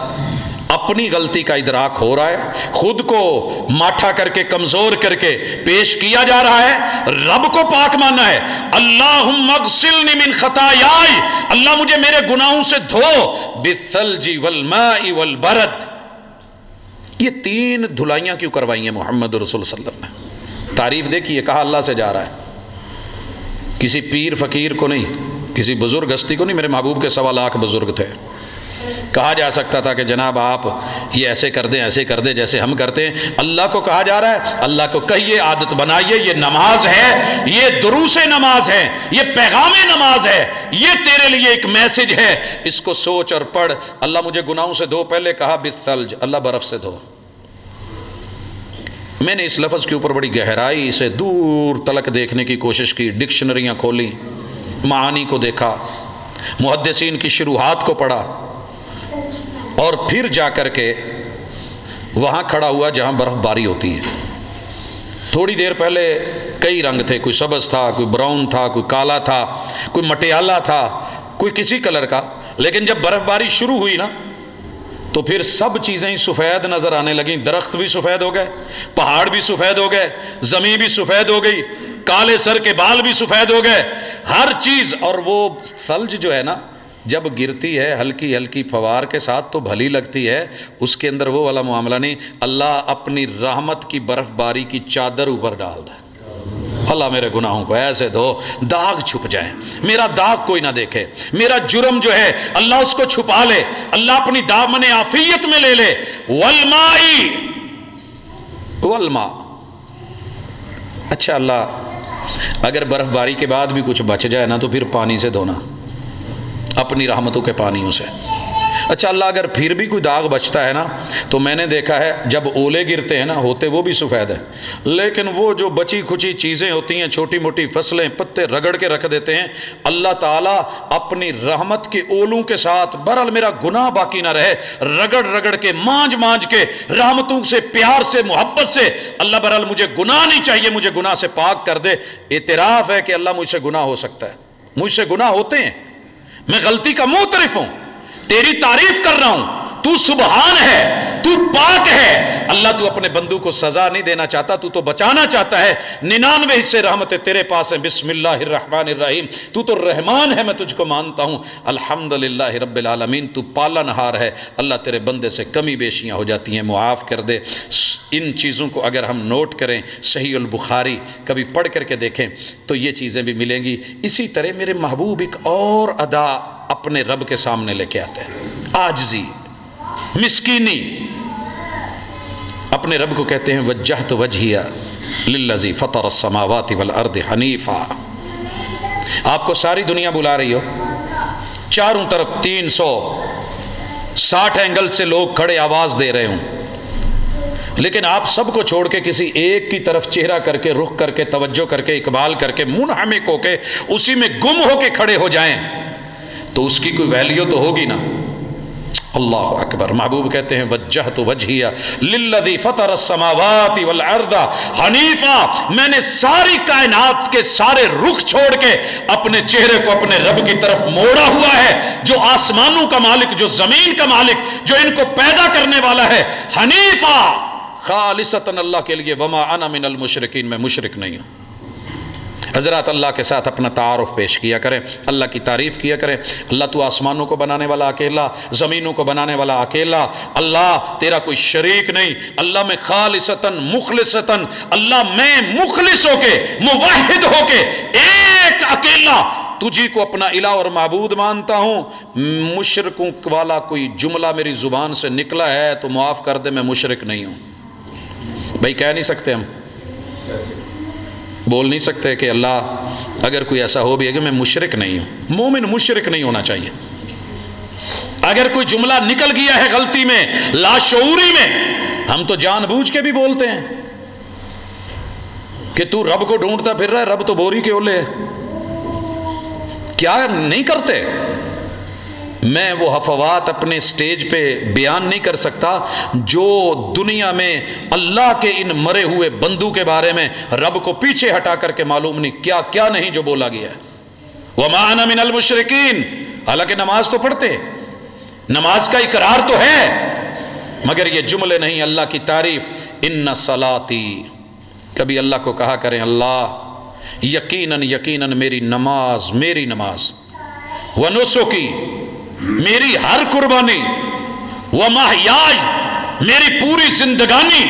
اپنی غلطی کا ادراک ہو رہا ہے، خود کو ماٹھا کر کے کمزور کر کے پیش کیا جا رہا ہے، رب کو پاک ماننا ہے۔ اللہم اغسلنی من خطایائی، اللہ مجھے میرے گناہوں سے دھو، بالثلج والماء والبرد۔ یہ 3 دھلائیاں کیوں کروائی ہیں محمد رسول صلی اللہ علیہ وسلم نے؟ تعریف دیکھیے، کہا اللہ سے جا رہا ہے، کسی پیر فقیر کو نہیں، کسی بزرگ ہستی کو نہیں، میرے محبوب کے 1.25 لاکھ بزرگ تھے۔ کہا جا سکتا تھا کہ جناب آپ یہ ایسے کر دیں ایسے کر دیں جیسے ہم کرتے ہیں، اللہ کو کہا جا رہا ہے اللہ کو کہیے عادت بنائیے، یہ نماز ہے، یہ دروس نماز ہے، یہ پیغام نماز ہے، یہ تیرے لیے ایک میسج ہے، اس کو سوچ اور پڑھ۔ اللہ مجھے گناہوں سے دھو، پہلے کہا بالثلج، اللہ برف سے دھو۔ میں نے اس لفظ کے اوپر بڑی گہرائی سے دور تلک دیکھنے کی کوشش کی، ڈکشنریاں کھولی، معانی کو دیکھا، محدثین کی شروحات کو پڑھا، اور پھر جا کر کے وہاں کھڑا ہوا جہاں برف باری ہوتی ہے۔ تھوڑی دیر پہلے کئی رنگ تھے، کوئی سبز تھا، کوئی براؤن تھا، کوئی کالا تھا، کوئی مٹیالہ تھا، کوئی کسی کلر کا، لیکن جب برف باری شروع ہوئی نا تو پھر سب چیزیں ہی سفید نظر آنے لگیں، درخت بھی سفید ہو گئے، پہاڑ بھی سفید ہو گئے، زمین بھی سفید ہو گئی، کالے سر کے بال بھی سفید ہو گئے، ہر چیز۔ اور وہ ثلج جو ہے نا جب گرتی ہے ہلکی ہلکی فوار کے ساتھ تو بھلی لگتی ہے، اس کے اندر وہ والا معاملہ نہیں۔ اللہ اپنی رحمت کی برف باری کی چادر اوپر ڈال دے، اللہ میرے گناہوں کو ایسے دھو داغ چھپ جائیں، میرا داغ کوئی نہ دیکھے، میرا جرم جو ہے اللہ اس کو چھپا لے، اللہ اپنی دامن عافیت میں لے لے۔ والمائی والماء، اچھا اللہ اگر برف باری کے بعد بھی کچھ بچ جائے نا تو پھر پانی سے دھونا، اپنی رحمتوں کے پانیوں سے۔ اچھا اللہ اگر پھر بھی کوئی داغ بچتا ہے نا تو میں نے دیکھا ہے جب اولے گرتے ہیں نا ہوتے وہ بھی سفید ہیں، لیکن وہ جو بچی کھچی چیزیں ہوتی ہیں، چھوٹی موٹی فصلیں پتے رگڑ کے رکھ دیتے ہیں، اللہ تعالیٰ اپنی رحمت کے اولوں کے ساتھ بہرحال میرا گناہ باقی نہ رہے، رگڑ رگڑ کے مانج مانج کے رحمتوں سے پیار سے محبت سے اللہ بہرحال مجھے گناہ نہیں چاہیے، مجھے گناہ سے پاک کر دے۔ اعتراف ہے کہ اللہ مجھ سے گناہ ہو سکتا ہے، مجھ سے گناہ ہوتے ہیں، میں غلطی کا معترف ہوں، تیری تعریف کر رہا ہوں، تو سبحان ہے، تو پاک ہے۔ اللہ تو اپنے بندوں کو سزا نہیں دینا چاہتا، تو بچانا چاہتا ہے۔ 99 حصے رحمتیں تیرے پاس ہیں، بسم اللہ الرحمن الرحیم، تو رحمان ہے، میں تجھ کو مانتا ہوں۔ الحمدللہ رب العالمین، تو پالن ہار ہے۔ اللہ تیرے بندے سے کمی بیشیاں ہو جاتی ہیں، معاف کر دے۔ ان چیزوں کو اگر ہم نوٹ کریں، صحیح البخاری کبھی پڑھ کر کے دیکھیں تو یہ چیزیں بھی ملیں گی۔ اسی طرح میرے محبوب ایک اور ادا اپنے رب کے سامنے لے کے آتے ہیں، عاجزی، مسکینی۔ اپنے رب کو کہتے ہیں وجہت وجہی للذی فطر السماوات والارض حنیفا۔ آپ کو ساری دنیا بلا رہی ہو، چاروں طرف 360 اینگل سے لوگ کھڑے آواز دے رہے ہوں، لیکن آپ سب کو چھوڑ کے کسی ایک کی طرف چہرہ کر کے رخ کر کے توجہ کر کے اقبال کر کے منہمک ہو کے اسی میں گم ہو کے کھڑے ہو جائیں تو اس کی کوئی ویلیو تو ہوگی نا۔ اللہ اکبر۔ محبوب کہتے ہیں وجہت وجہی للذی فطر السماوات والارض حنیفا، میں نے ساری کائنات کے سارے رخ چھوڑ کے اپنے چہرے کو اپنے رب کی طرف موڑا ہوا ہے، جو آسمانوں کا مالک، جو زمین کا مالک، جو ان کو پیدا کرنے والا ہے۔ حنیفا، خالصتاً اللہ کے لیے، وما انا من المشرکین، میں مشرک نہیں ہوں۔ حضرات اللہ کے ساتھ اپنا تعارف پیش کیا کریں، اللہ کی تعریف کیا کریں۔ اللہ تو آسمانوں کو بنانے والا اکیلا، زمینوں کو بنانے والا اکیلا، اللہ تیرا کوئی شریک نہیں۔ اللہ میں خالصتاً مخلصتاً، اللہ میں مخلص ہو کے، موحد ہو کے، ایک اکیلا تجھی کو اپنا الہ اور معبود مانتا ہوں۔ مشرکوں والا کوئی جملہ میری زبان سے نکلا ہے تو معاف کر دے، میں مشرک نہیں ہوں۔ بھائی کہہ نہیں سکتے ہم، بول نہیں سکتے کہ اللہ اگر کوئی ایسا ہو بھی ہے کہ میں مشرک نہیں ہوں. مومن مشرک نہیں ہونا چاہیے. اگر کوئی جملہ نکل گیا ہے غلطی میں، لاشعوری میں، ہم تو جان بوجھ کے بھی بولتے ہیں کہ تو رب کو ڈھونڈتا پھر رہا ہے، رب تو بوری کے اولے ہے. کیا نہیں کرتے؟ میں وہ حفوات اپنے سٹیج پہ بیان نہیں کر سکتا جو دنیا میں اللہ کے ان مرے ہوئے بندوں کے بارے میں رب کو پیچھے ہٹا کر کے معلوم نہیں کیا کیا نہیں جو بولا گیا ہے. وَمَا أَنَا مِنَ الْمُشْرِكِينَ. حالانکہ نماز تو پڑھتے، نماز کا اقرار تو ہے، مگر یہ جملے نہیں. اللہ کی تعریف، اِنَّ صَلَاتِي. کبھی اللہ کو کہا کریں اللہ یقیناً یقیناً میری نماز وَنُسُكِي، میری ہر قربانی، وَمَحْيَايَ، میری پوری زندگانی،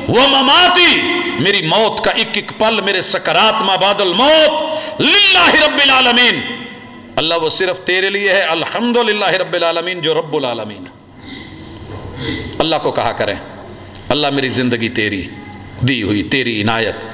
وَمَمَاتِي، میری موت کا ایک ایک پل، میرے سکرات ما بعد الموت، للہ رب العالمین. اللہ وہ صرف تیرے لیے ہے. الحمدللہ رب العالمین، جو رب العالمین. اللہ کو کہا کریں اللہ میری زندگی تیری دی ہوئی، تیری عنایت.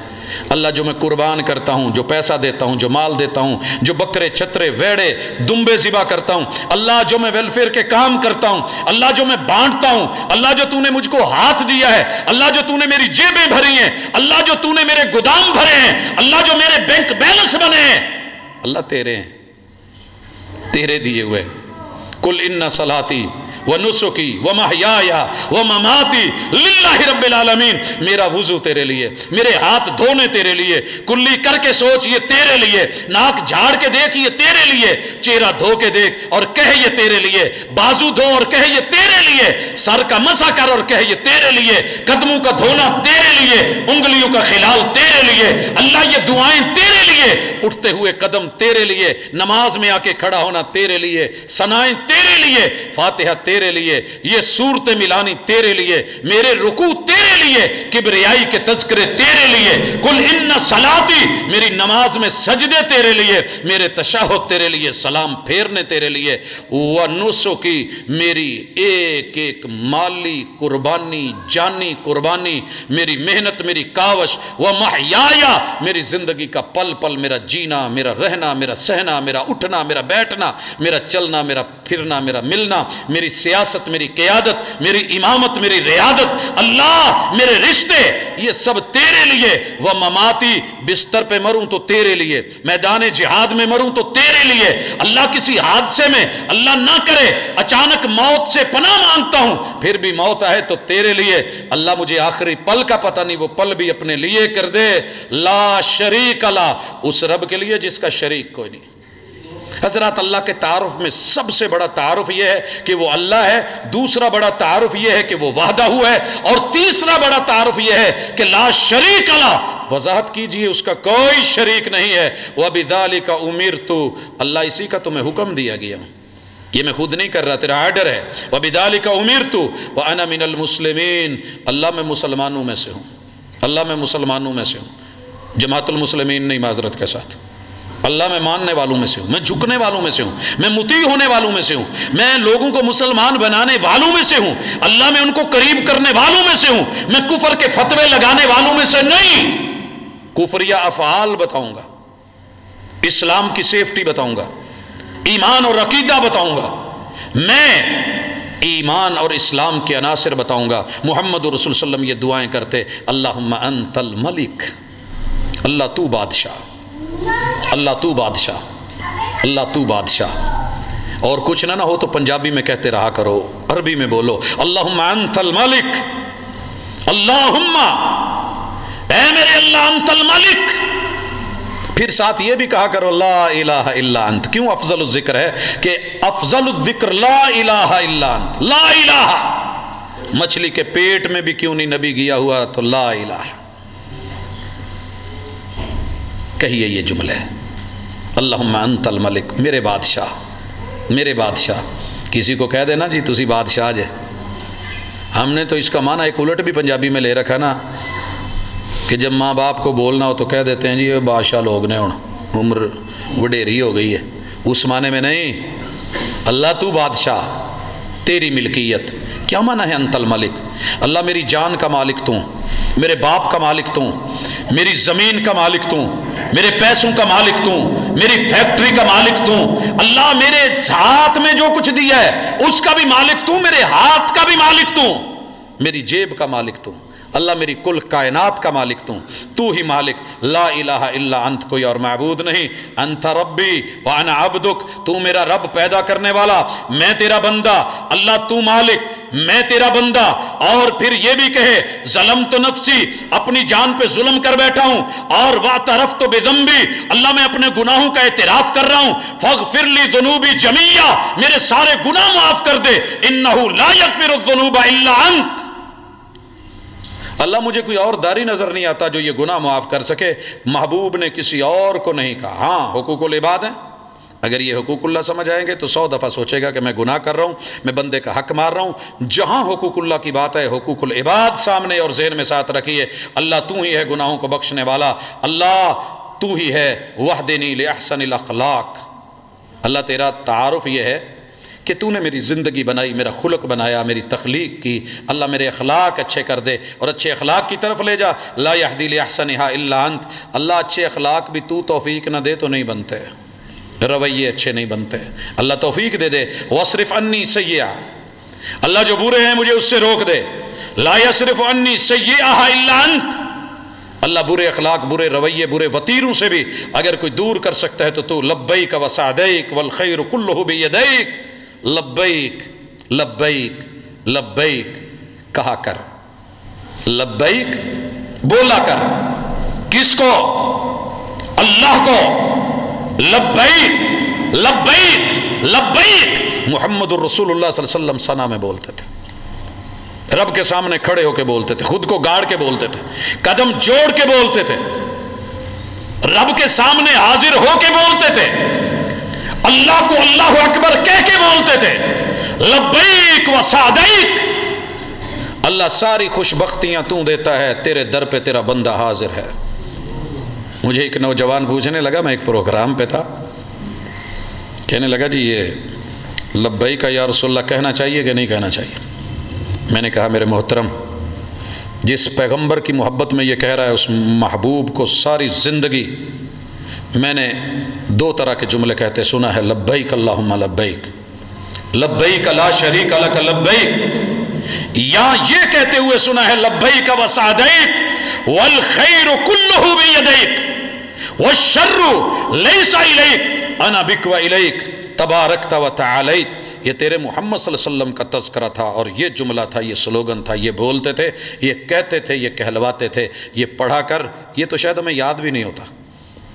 اللہ جو میں قربان کرتا ہوں، جو پیسہ دیتا ہوں، جو مال دیتا ہوں، جو بکرے چھترے ویڑے دمبے ذبح کرتا ہوں، اللہ جو میں ویلفیئر کے کام کرتا ہوں، اللہ جو میں بانٹتا ہوں، اللہ جو تو نے مجھ کو ہاتھ دیا ہے، اللہ جو تو نے میری جیبیں بھری ہیں، اللہ جو تو نے میرے گودام بھرے ہیں، اللہ جو میرے بینک بیلنس بنے ہیں، اللہ تیرے ہیں، تیرے دیے ہوئے. قل ان صلاتی ونسکی ومحیایا ومماتی للہ رب العالمین. میرا وضو تیرے لیے، میرے ہاتھ دھونے تیرے لیے، کلی کر کے سوچ یہ تیرے لیے، ناک جھاڑ کے دیکھ یہ تیرے لیے، چہرہ دھو کے دیکھ اور کہہ یہ تیرے لیے، بازو دھو اور کہہ یہ تیرے لیے، سر کا مسح کر اور کہہ یہ تیرے لیے، قدموں کا دھونا تیرے لیے، انگلیوں کا خلال تیرے لیے. اللہ یہ دعائیں تیرے لیے، اٹھتے ہوئے قدم تیرے لیے، نماز میں آ کے کھڑا ہونا تیرے لیے، ثنائیں تیرے لیے، فاتحہ تیرے لیے، یہ صورت ملانی تیرے لیے، میرے رکوع تیرے لیے، کبریائی کے تذکرے تیرے لیے. قل ان صلاتی، میری نماز میں سجدے تیرے لیے، میرے تشہد تیرے لیے، سلام پھیرنے تیرے لیے. ونسکی، میری ایک ایک مالی قربانی، جانی قربانی، میری محنت، میری کاوش. ومحیایا، میری زندگی کا پل پل، میرا جینا، میرا رہنا، میرا سہنا، میرا اٹھنا، میرا بیٹھنا، میرا چلنا، میرا پھرنا، میرا ملنا، میری سیاست، میری قیادت، میری امامت، میری ریادت، اللہ میرے رشتے، یہ سب تیرے لیے. ومماتی، بستر پہ مروں تو تیرے لیے، میدان جہاد میں مروں تو تیرے لیے. اللہ کسی حادثے میں اللہ نہ کرے اچانک موت سے پناہ مانگتا ہوں، پھر بھی موت آئے تو تیرے لیے. اللہ مجھے آخری پل کا پتہ نہیں، وہ پل بھی اپنے لیے کر دے. لا شریک لا، اس رب کے لیے جس کا شریک کوئی نہیں. حضرات اللہ کے تعارف میں سب سے بڑا تعارف یہ ہے کہ وہ اللہ ہے، دوسرا بڑا تعارف یہ ہے کہ وہ وحدہ ہے، اور تیسرا بڑا تعارف یہ ہے کہ لا شریک لا. وضاحت کیجئے اس کا کوئی شریک نہیں ہے. وَبِذَلِكَ أُمِرْتُ، اللہ اسی کا تمہیں حکم دیا گیا، یہ میں خود نہیں کر رہا، تیرا آرڈر ہے. وَبِذَلِكَ أُمِرْتُ وَأَنَا مِنَ الْمُسْلِمِينَ، اللہ میں مسلمانوں میں سے ہوں، اللہ میں مسلمانوں میں سے ہوں. جماعت المسلمین نہیں، معذرت کے ساتھ، اللہ میں ماننے والوں میں سے ہوں، میں جھکنے والوں میں سے ہوں، میں مطیع ہونے والوں میں سے ہوں، میں لوگوں کو مسلمان بنانے والوں میں سے ہوں، اللہ میں ان کو قریب کرنے والوں میں سے ہوں. میں کفر کے فتوے لگانے والوں میں سے نہیں. کفریہ افعال بتاؤں گا، اسلام کی سیفٹی بتاؤں گا، ایمان اور عقیدہ بتاؤں گا. میں ایمان اور اسلام کے عناصر بتاؤں گا. محمد رسول صلی اللہ علیہ وسلم یہ دعائیں کرتے، اللہم انت الملک، اللہ تو بادشاہ، اللہ تو بادشاہ، اللہ تو بادشاہ. اور کچھ نہ ہو تو پنجابی میں کہتے رہا کرو، عربی میں بولو، اللہم انت الملک، اللہم اے میرے اللہ انت الملک. پھر ساتھ یہ بھی کہا کرو لا الہ الا انت. کیوں افضل الذکر ہے کہ افضل الذکر لا الہ الا انت. لا الہ، مچھلی کے پیٹ میں بھی کیوں نہیں نبی گیا ہوا تو لا الہ. کہیے یہ جملے، اللہم انت الملک، میرے بادشاہ، میرے بادشاہ. کسی کو کہہ دینا جی تسی بادشاہ جے، ہم نے تو اس کا معنی ایک الٹ بھی پنجابی میں لے رکھا نا، کہ جب ماں باپ کو بولنا ہو تو کہہ دیتے ہیں جی یہ بادشاہ لوگ نے، عمر وڈیری ہو گئی ہے. اس معنی میں نہیں، اللہ تو بادشاہ، تیری ملکیت، کیا معنی ہے انتل ملک؟ اللہ میری جان کا مالک تو، میرے باپ کا مالک تو، میری زمین کا مالک تو، میرے پیسوں کا مالک تو، میری فیکٹری کا مالک تو، اللہ میرے ہاتھ میں جو کچھ دیا ہے اس کا بھی مالک تو، میرے ہاتھ کا بھی مالک تو، میری جیب کا مالک تو، اللہ میری کل کائنات کا مالک تو ہی مالک، لا الہ الا انت، کوئی اور معبود نہیں، انت ربی وانا عبدک، تو میرا رب پیدا کرنے والا، میں تیرا بندہ، اللہ تو مالک میں تیرا بندہ۔ اور پھر یہ بھی کہے ظلمت نفسی، اپنی جان پہ ظلم کر بیٹھا ہوں، اور واعترفت بذنبی، اللہ میں اپنے گناہوں کا اعتراف کر رہا ہوں، فاغفر لی ذنوبی جمیعا، میرے سارے گناہ معاف کر دے، انہ لا یغفر الذنوب الا انت۔ اللہ مجھے کوئی اور داری نظر نہیں آتا جو یہ گناہ معاف کر سکے، محبوب نے کسی اور کو نہیں کہا۔ ہاں حقوق العباد ہیں، اگر یہ حقوق اللہ سمجھ آئیں گے تو 100 دفعہ سوچے گا کہ میں گناہ کر رہا ہوں، میں بندے کا حق مار رہا ہوں۔ جہاں حقوق اللہ کی بات ہے، حقوق العباد سامنے اور ذہن میں ساتھ رکھیے، اللہ تو ہی ہے گناہوں کو بخشنے والا، اللہ تو ہی ہے وحدنی لأحسن الاخلاق۔ اللہ تیرا تعارف یہ ہے کہ تو نے میری زندگی بنائی، میرا خلق بنایا، میری تخلیق کی، اللہ میرے اخلاق اچھے کر دے اور اچھے اخلاق کی طرف لے جا، لا یہدی لأحسنہا الا انت۔ اللہ اچھے اخلاق بھی تو توفیق نہ دے تو نہیں بنتے، رویے اچھے نہیں بنتے، اللہ توفیق دے دے۔ وَاصْرِفْ عَنِّي سَيِّئَةً، اللہ جو برے ہیں مجھے اس سے روک دے، لا يَصْرِفُ عَنِّي سَيِّئَهَا إِلَّا أَنْتَ، اللہ برے اخلاق، برے رویے، برے وطیروں سے بھی اگر کوئی دور کر سکتا ہے تو لبیک وسعدیک والخیر کلہ بیدیک، لبیک لبیک لبیک کہا کر، لبیک بولا کر، کس کو؟ اللہ کو، لبیک لبیک لبیک محمد الرسول اللہ صلی اللہ علیہ وسلم ثنا میں بولتے تھے، رب کے سامنے کھڑے ہو کے بولتے تھے، خود کو گاڑ کے بولتے تھے، قدم جوڑ کے بولتے تھے، رب کے سامنے حاضر ہو کے بولتے تھے، اللہ کو اللہ اکبر کہہ کے بولتے تھے، لبیک و سعدیک، اللہ ساری خوش بختیاں تو دیتا ہے، تیرے در پہ تیرا بندہ حاضر ہے۔ مجھے ایک نوجوان پوچھنے لگا، میں ایک پروگرام پہ تھا، کہنے لگا جی یہ لبیک یا رسول اللہ کہنا چاہیے کہ نہیں کہنا چاہیے؟ میں نے کہا میرے محترم، جس پیغمبر کی محبت میں یہ کہہ رہا ہے اس محبوب کو ساری زندگی میں نے 2 طرح کے جملے کہتے سنا ہے، لبیک اللہم لبیک، لبیک لا شریک لک لبیک، یا یہ کہتے ہوئے سنا ہے لبیک وسعدیک والخیر کلہ بیدیک والشر لیس الیک انا بک و الیک تبارکت و تعالیت۔ یہ تیرے محمد صلی اللہ علیہ وسلم کا تذکرہ تھا، اور یہ جملہ تھا، یہ سلوگن تھا، یہ بولتے تھے، یہ کہتے تھے، یہ کہلواتے تھے، یہ پڑھا کر یہ تو شاید ہمیں یاد بھی نہیں ہوتا،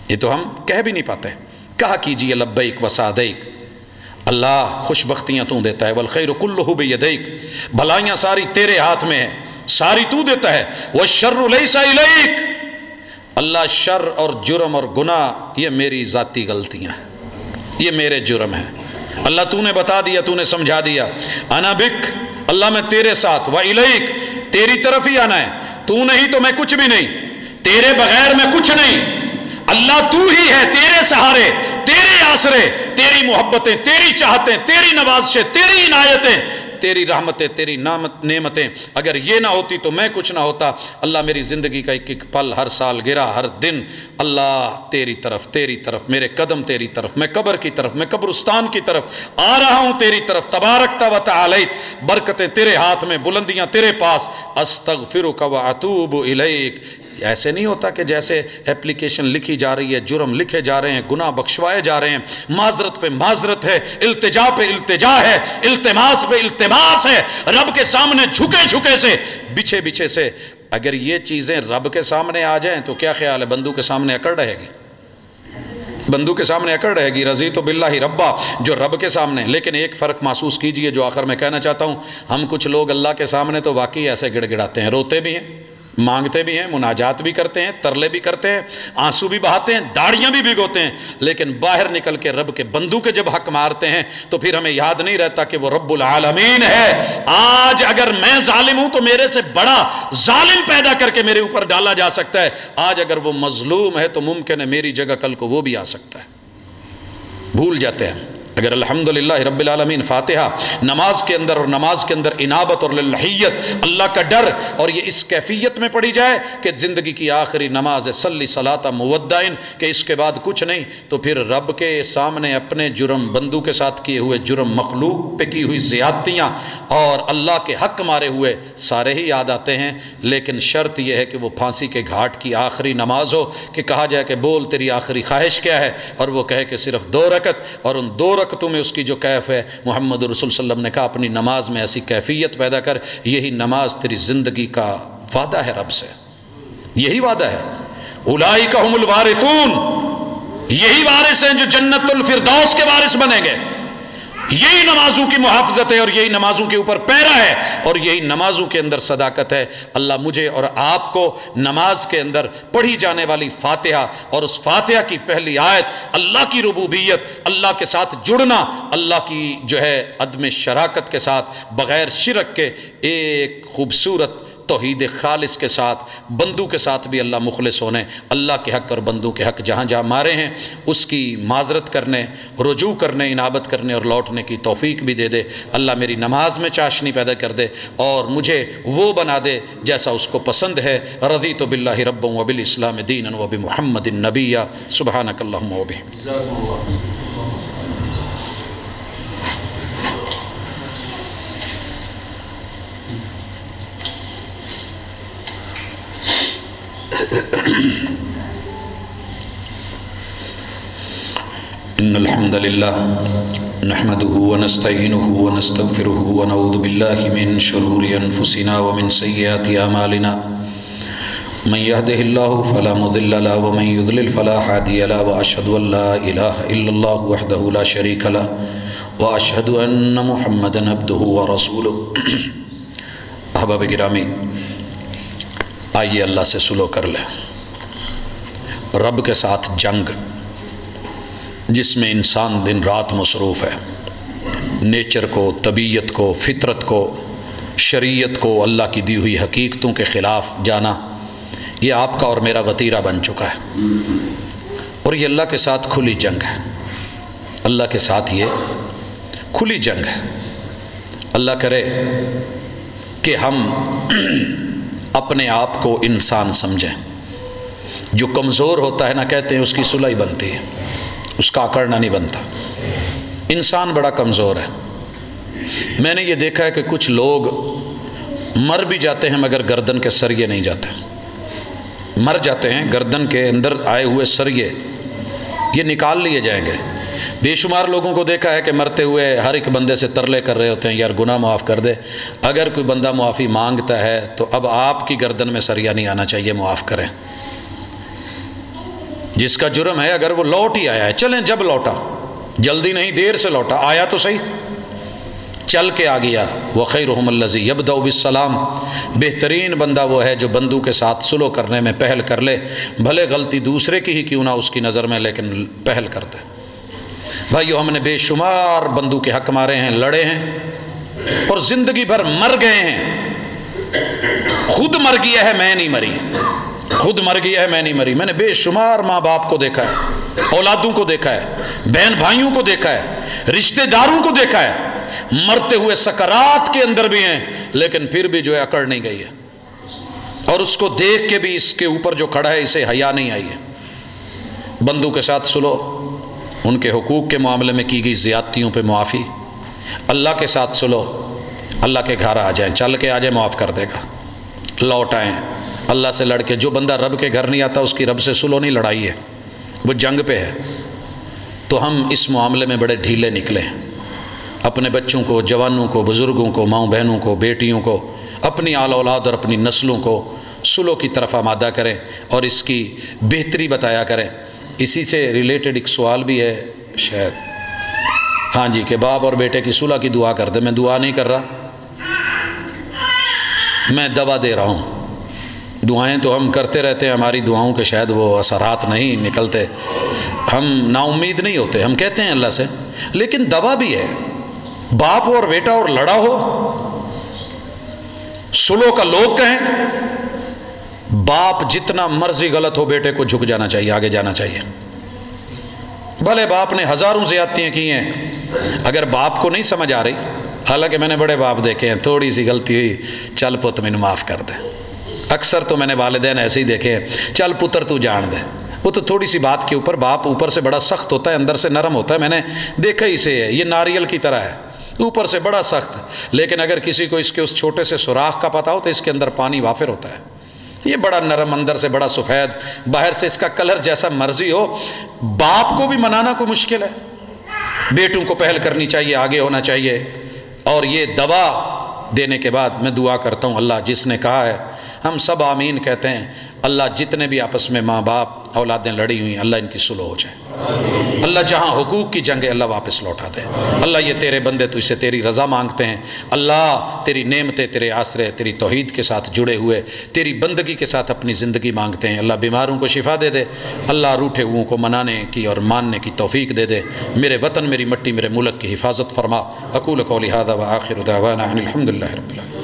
یہ تو ہم کہہ بھی نہیں پاتے۔ کہا کیجئے لبیک وسعدیک، اللہ خوش بختیاں تو دیتا ہے، والخیر کلہ بیدیک، بھلائیاں ساری تیرے ہاتھ میں ہیں، ساری تو دیتا ہے، والشر لیس الیک، اللہ شر اور جرم اور گناہ یہ میری ذاتی غلطیاں ہیں، یہ میرے جرم ہیں، اللہ تو نے بتا دیا، تو نے سمجھا دیا، انا بک، اللہ میں تیرے ساتھ، و الیک، تیری طرف ہی آنا ہے، تو نہیں تو میں کچھ بھی نہیں، تیرے بغیر میں کچھ نہیں، اللہ تو ہی ہے، تیرے سہارے، تیرے آسرے، تیری محبتیں، تیری چاہتیں، تیری نوازشیں، تیری عنایتیں، تیری رحمتیں، تیری نعمتیں، اگر یہ نہ ہوتی تو میں کچھ نہ ہوتا۔ اللہ میری زندگی کا ایک ایک پل، ہر سال گرا، ہر دن، اللہ تیری طرف، تیری طرف، میرے قدم تیری طرف، میں قبر کی طرف، میں قبرستان کی طرف آ رہا ہوں، تیری طرف، تبارکت و تعالیت، برکتیں تیرے ہاتھ میں، بلندیاں تیرے پاس، استغفرک و اتوب الیک۔ ایسے نہیں ہوتا کہ جیسے اپلیکیشن لکھی جا رہی ہے، جرم لکھے جا رہے ہیں، گناہ بخشوائے جا رہے ہیں، معذرت پہ معذرت ہے، التجا پہ التجا ہے، التماس پہ التماس ہے، رب کے سامنے جھکے جھکے سے، بچھے بچھے سے۔ اگر یہ چیزیں رب کے سامنے آ جائیں تو کیا خیال ہے بندو کے سامنے اکڑ رہے گی؟ بندو کے سامنے اکڑ رہے گی، رضیت باللہ ربا، جو رب کے سامنے۔ لیکن ایک فرق محسوس کیجئے جو آخر میں کہنا چاہتا ہوں، ہم کچھ لوگ اللہ کے سامنے تو واقعی ایسے گڑ گڑاتے ہیں، روتے بھی ہیں، مانگتے بھی ہیں، مناجات بھی کرتے ہیں، ترلے بھی کرتے ہیں، آنسو بھی بہاتے ہیں، داڑیاں بھی بھگوتے ہیں، لیکن باہر نکل کے رب کے بندوں کے جب حق مارتے ہیں تو پھر ہمیں یاد نہیں رہتا کہ وہ رب العالمین ہے۔ آج اگر میں ظالم ہوں تو میرے سے بڑا ظالم پیدا کر کے میرے اوپر ڈالا جا سکتا ہے، آج اگر وہ مظلوم ہے تو ممکن ہے میری جگہ کل کو وہ بھی آ سکتا ہے۔ بھول جاتے ہیں اگر الحمدللہ رب العالمین فاتحہ نماز کے اندر اور نماز کے اندر انابت اور للحیت اللہ کا ڈر اور یہ اس کیفیت میں پڑھی جائے کہ زندگی کی آخری نماز ہے صلی صلاۃ مودعن، کہ اس کے بعد کچھ نہیں، تو پھر رب کے سامنے اپنے جرم، بندوں کے ساتھ کیے ہوئے جرم، مخلوق پہ کی ہوئی زیادتیاں اور اللہ کے حق مارے ہوئے سارے ہی یاد آتے ہیں۔ لیکن شرط یہ ہے کہ وہ پھانسی کے گھاٹ کی آخری نماز ہو، کہ کہا جائے کہ بول تیری آخری خواہش کیا ہے، اور وہ کہے کہ صرف 2 رکعت، اور ان 2 رکعتوں میں اس کی جو کیف ہے، محمد رسول صلی اللہ علیہ وسلم نے کہا اپنی نماز میں ایسی کیفیت پیدا کر، یہی نماز تیری زندگی کا وعدہ ہے رب سے، یہی وعدہ ہے۔ اولئک ھم الوارثون، یہی وارث ہیں جو جنت الفردوس کے وارث بنیں گے۔ یہی نمازوں کی محافظت ہے اور یہی نمازوں کے اوپر پیرا ہے اور یہی نمازوں کے اندر صداقت ہے۔ اللہ مجھے اور آپ کو نماز کے اندر پڑھی جانے والی فاتحہ اور اس فاتحہ کی پہلی آیت اللہ کی ربوبیت، اللہ کے ساتھ جڑنا، اللہ کی جو ہے عدم شراکت کے ساتھ بغیر شرک کے ایک خوبصورت توحید خالص کے ساتھ، بندوں کے ساتھ بھی اللہ مخلص ہونے، اللہ کے حق اور بندوں کے حق جہاں جہاں مارے ہیں اس کی معذرت کرنے، رجوع کرنے، انابت کرنے اور لوٹنے کی توفیق بھی دے دے۔ اللہ میری نماز میں چاشنی پیدا کر دے اور مجھے وہ بنا دے جیسا اس کو پسند ہے۔ رضیت باللہ ربا وبالاسلام دینا وبمحمد نبیا۔ سبحانک اللہم وبحمدک۔ ان الحمد للہ نحمده ونستعینه ونستغفره ونعوذ باللہ من شرور انفسنا ومن سیئات اعمالنا من يهده الله فلا مضل له ومن يضلل فلا هادي له واشهد ان لا اله الا الله وحده لا شريك له واشهد ان محمدا عبده ورسوله۔ احباب گرامی، آئیے اللہ سے سلو کر لیں۔ رب کے ساتھ جنگ جس میں انسان دن رات مصروف ہے، نیچر کو، طبیعت کو، فطرت کو، شریعت کو، اللہ کی دی ہوئی حقیقتوں کے خلاف جانا، یہ آپ کا اور میرا وتیرہ بن چکا ہے اور یہ اللہ کے ساتھ کھلی جنگ ہے۔ اللہ کے ساتھ یہ کھلی جنگ ہے۔ اللہ کرے کہ ہم اپنے آپ کو انسان سمجھیں۔ جو کمزور ہوتا ہے نا، کہتے ہیں اس کی صلح بنتی ہے، اس کا اکڑنا نہیں بنتا۔ انسان بڑا کمزور ہے۔ میں نے یہ دیکھا ہے کہ کچھ لوگ مر بھی جاتے ہیں مگر گردن کے سریے نہیں جاتے، مر جاتے ہیں گردن کے اندر آئے ہوئے سریے یہ نکال لیے جائیں گے۔ بے شمار لوگوں کو دیکھا ہے کہ مرتے ہوئے ہر ایک بندے سے ترلے کر رہے ہوتے ہیں، یار گناہ معاف کر دے۔ اگر کوئی بندہ معافی مانگتا ہے تو اب آپ کی گردن میں سریا نہیں آنا چاہیے، معاف کریں۔ جس کا جرم ہے اگر وہ لوٹ ہی آیا ہے، چلیں جب لوٹا، جلدی نہیں دیر سے لوٹا، آیا تو صحیح، چل کے آ گیا۔ وَخَيْرُهُمُ الَّذِي يَبْدَأُ بِالسَّلَامِ، بہترین بندہ وہ ہے جو بندوں کے ساتھ سلو کرنے میں پہل کر لے، بھلے غلطی دوسرے کی ہی کیوں نہ اس کی نظر میں، لیکن پہل کر دے۔ بھائیو، ہم نے بے شمار بندوں کے حق مارے ہیں، لڑے ہیں اور زندگی بھر مر گئے ہیں۔ خود مر گیا ہے، میں نہیں مری، خود مر گیا ہے، میں نہیں مری۔ میں نے بے شمار ماں باپ کو دیکھا ہے، اولادوں کو دیکھا ہے، بہن بھائیوں کو دیکھا ہے، رشتہ داروں کو دیکھا ہے، مرتے ہوئے سکرات کے اندر بھی ہیں لیکن پھر بھی جو ہے اکڑ نہیں گئی ہے، اور اس کو دیکھ کے بھی اس کے اوپر جو کھڑا ہے اسے حیا نہیں آئی ہے۔ بندوں کے ساتھ سلو، ان کے حقوق کے معاملے میں کی گئی زیادتیوں پہ معافی، اللہ کے ساتھ سلو، اللہ کے گھر آ جائیں، چل کے آ جائیں، معاف کر دے گا۔ لوٹ آئیں اللہ سے لڑ کے۔ جو بندہ رب کے گھر نہیں آتا اس کی رب سے سلو نہیں، لڑائی ہے، وہ جنگ پہ ہے۔ تو ہم اس معاملے میں بڑے ڈھیلے نکلے ہیں۔ اپنے بچوں کو، جوانوں کو، بزرگوں کو، ماؤں بہنوں کو، بیٹیوں کو، اپنی آل اولاد اور اپنی نسلوں کو سلو کی طرف آمادہ کریں اور اس کی بہتری بتایا کریں۔ اسی سے ریلیٹڈ ایک سوال بھی ہے شاید، ہاں جی، کہ باپ اور بیٹے کی صلح کی دعا کر دے۔ میں دعا نہیں کر رہا، میں دوا دے رہا ہوں۔ دعائیں تو ہم کرتے رہتے ہیں، ہماری دعاؤں کے شاید وہ اثرات نہیں نکلتے، ہم نا امید نہیں ہوتے، ہم کہتے ہیں اللہ سے، لیکن دوا بھی ہے۔ باپ اور بیٹا اور لڑا ہو، سلو کا لوگ کہیں، باپ جتنا مرضی غلط ہو بیٹے کو جھک جانا چاہیے، آگے جانا چاہیے۔ بھلے باپ نے ہزاروں زیادتیاں کی ہیں، اگر باپ کو نہیں سمجھ آ رہی، حالانکہ میں نے بڑے باپ دیکھے ہیں، تھوڑی سی غلطی ہوئی، چل پت مینوں معاف کر دے. اکثر تو میں نے والدین ایسے ہی دیکھے ہیں، چل پتر تو جان دے. وہ تو تھوڑی سی بات کے اوپر باپ اوپر سے بڑا سخت ہوتا ہے، اندر سے نرم ہوتا ہے. میں نے دیکھا ہی سے ہے، یہ ناریل کی طرح ہے، اوپر سے بڑا سخت، لیکن اگر کسی کو اس کے اس چھوٹے سے سوراخ کا پتہ ہو تو اس کے اندر پانی وافر ہوتا ہے. یہ بڑا نرم، اندر سے بڑا سفید، باہر سے اس کا کلر جیسا مرضی ہو. باپ کو بھی منانا کوئی مشکل ہے، بیٹوں کو پہل کرنی چاہیے، آگے ہونا چاہیے. اور یہ دوا دینے کے بعد میں دعا کرتا ہوں، اللہ جس نے کہا ہے ہم سب آمین کہتے ہیں، اللہ جتنے بھی آپس میں ماں باپ اولادیں لڑی ہوئی، اللہ ان کی صلح ہو جائے. اللہ جہاں حقوق کی جنگ ہے اللہ واپس لوٹا دے. اللہ یہ تیرے بندے تجھ سے تیری رضا مانگتے ہیں، اللہ تیری نعمتیں، تیرے آسرے، تیری توحید کے ساتھ جڑے ہوئے تیری بندگی کے ساتھ اپنی زندگی مانگتے ہیں. اللہ بیماروں کو شفا دے دے، اللہ روٹھے ہوئوں کو منانے کی اور ماننے کی توفیق دے دے. میرے وطن، میری مٹی، میرے ملک کی حفاظت فرما. اقول قولی ھذا وآخر دعوانا ان الحمد للہ رب العالمین.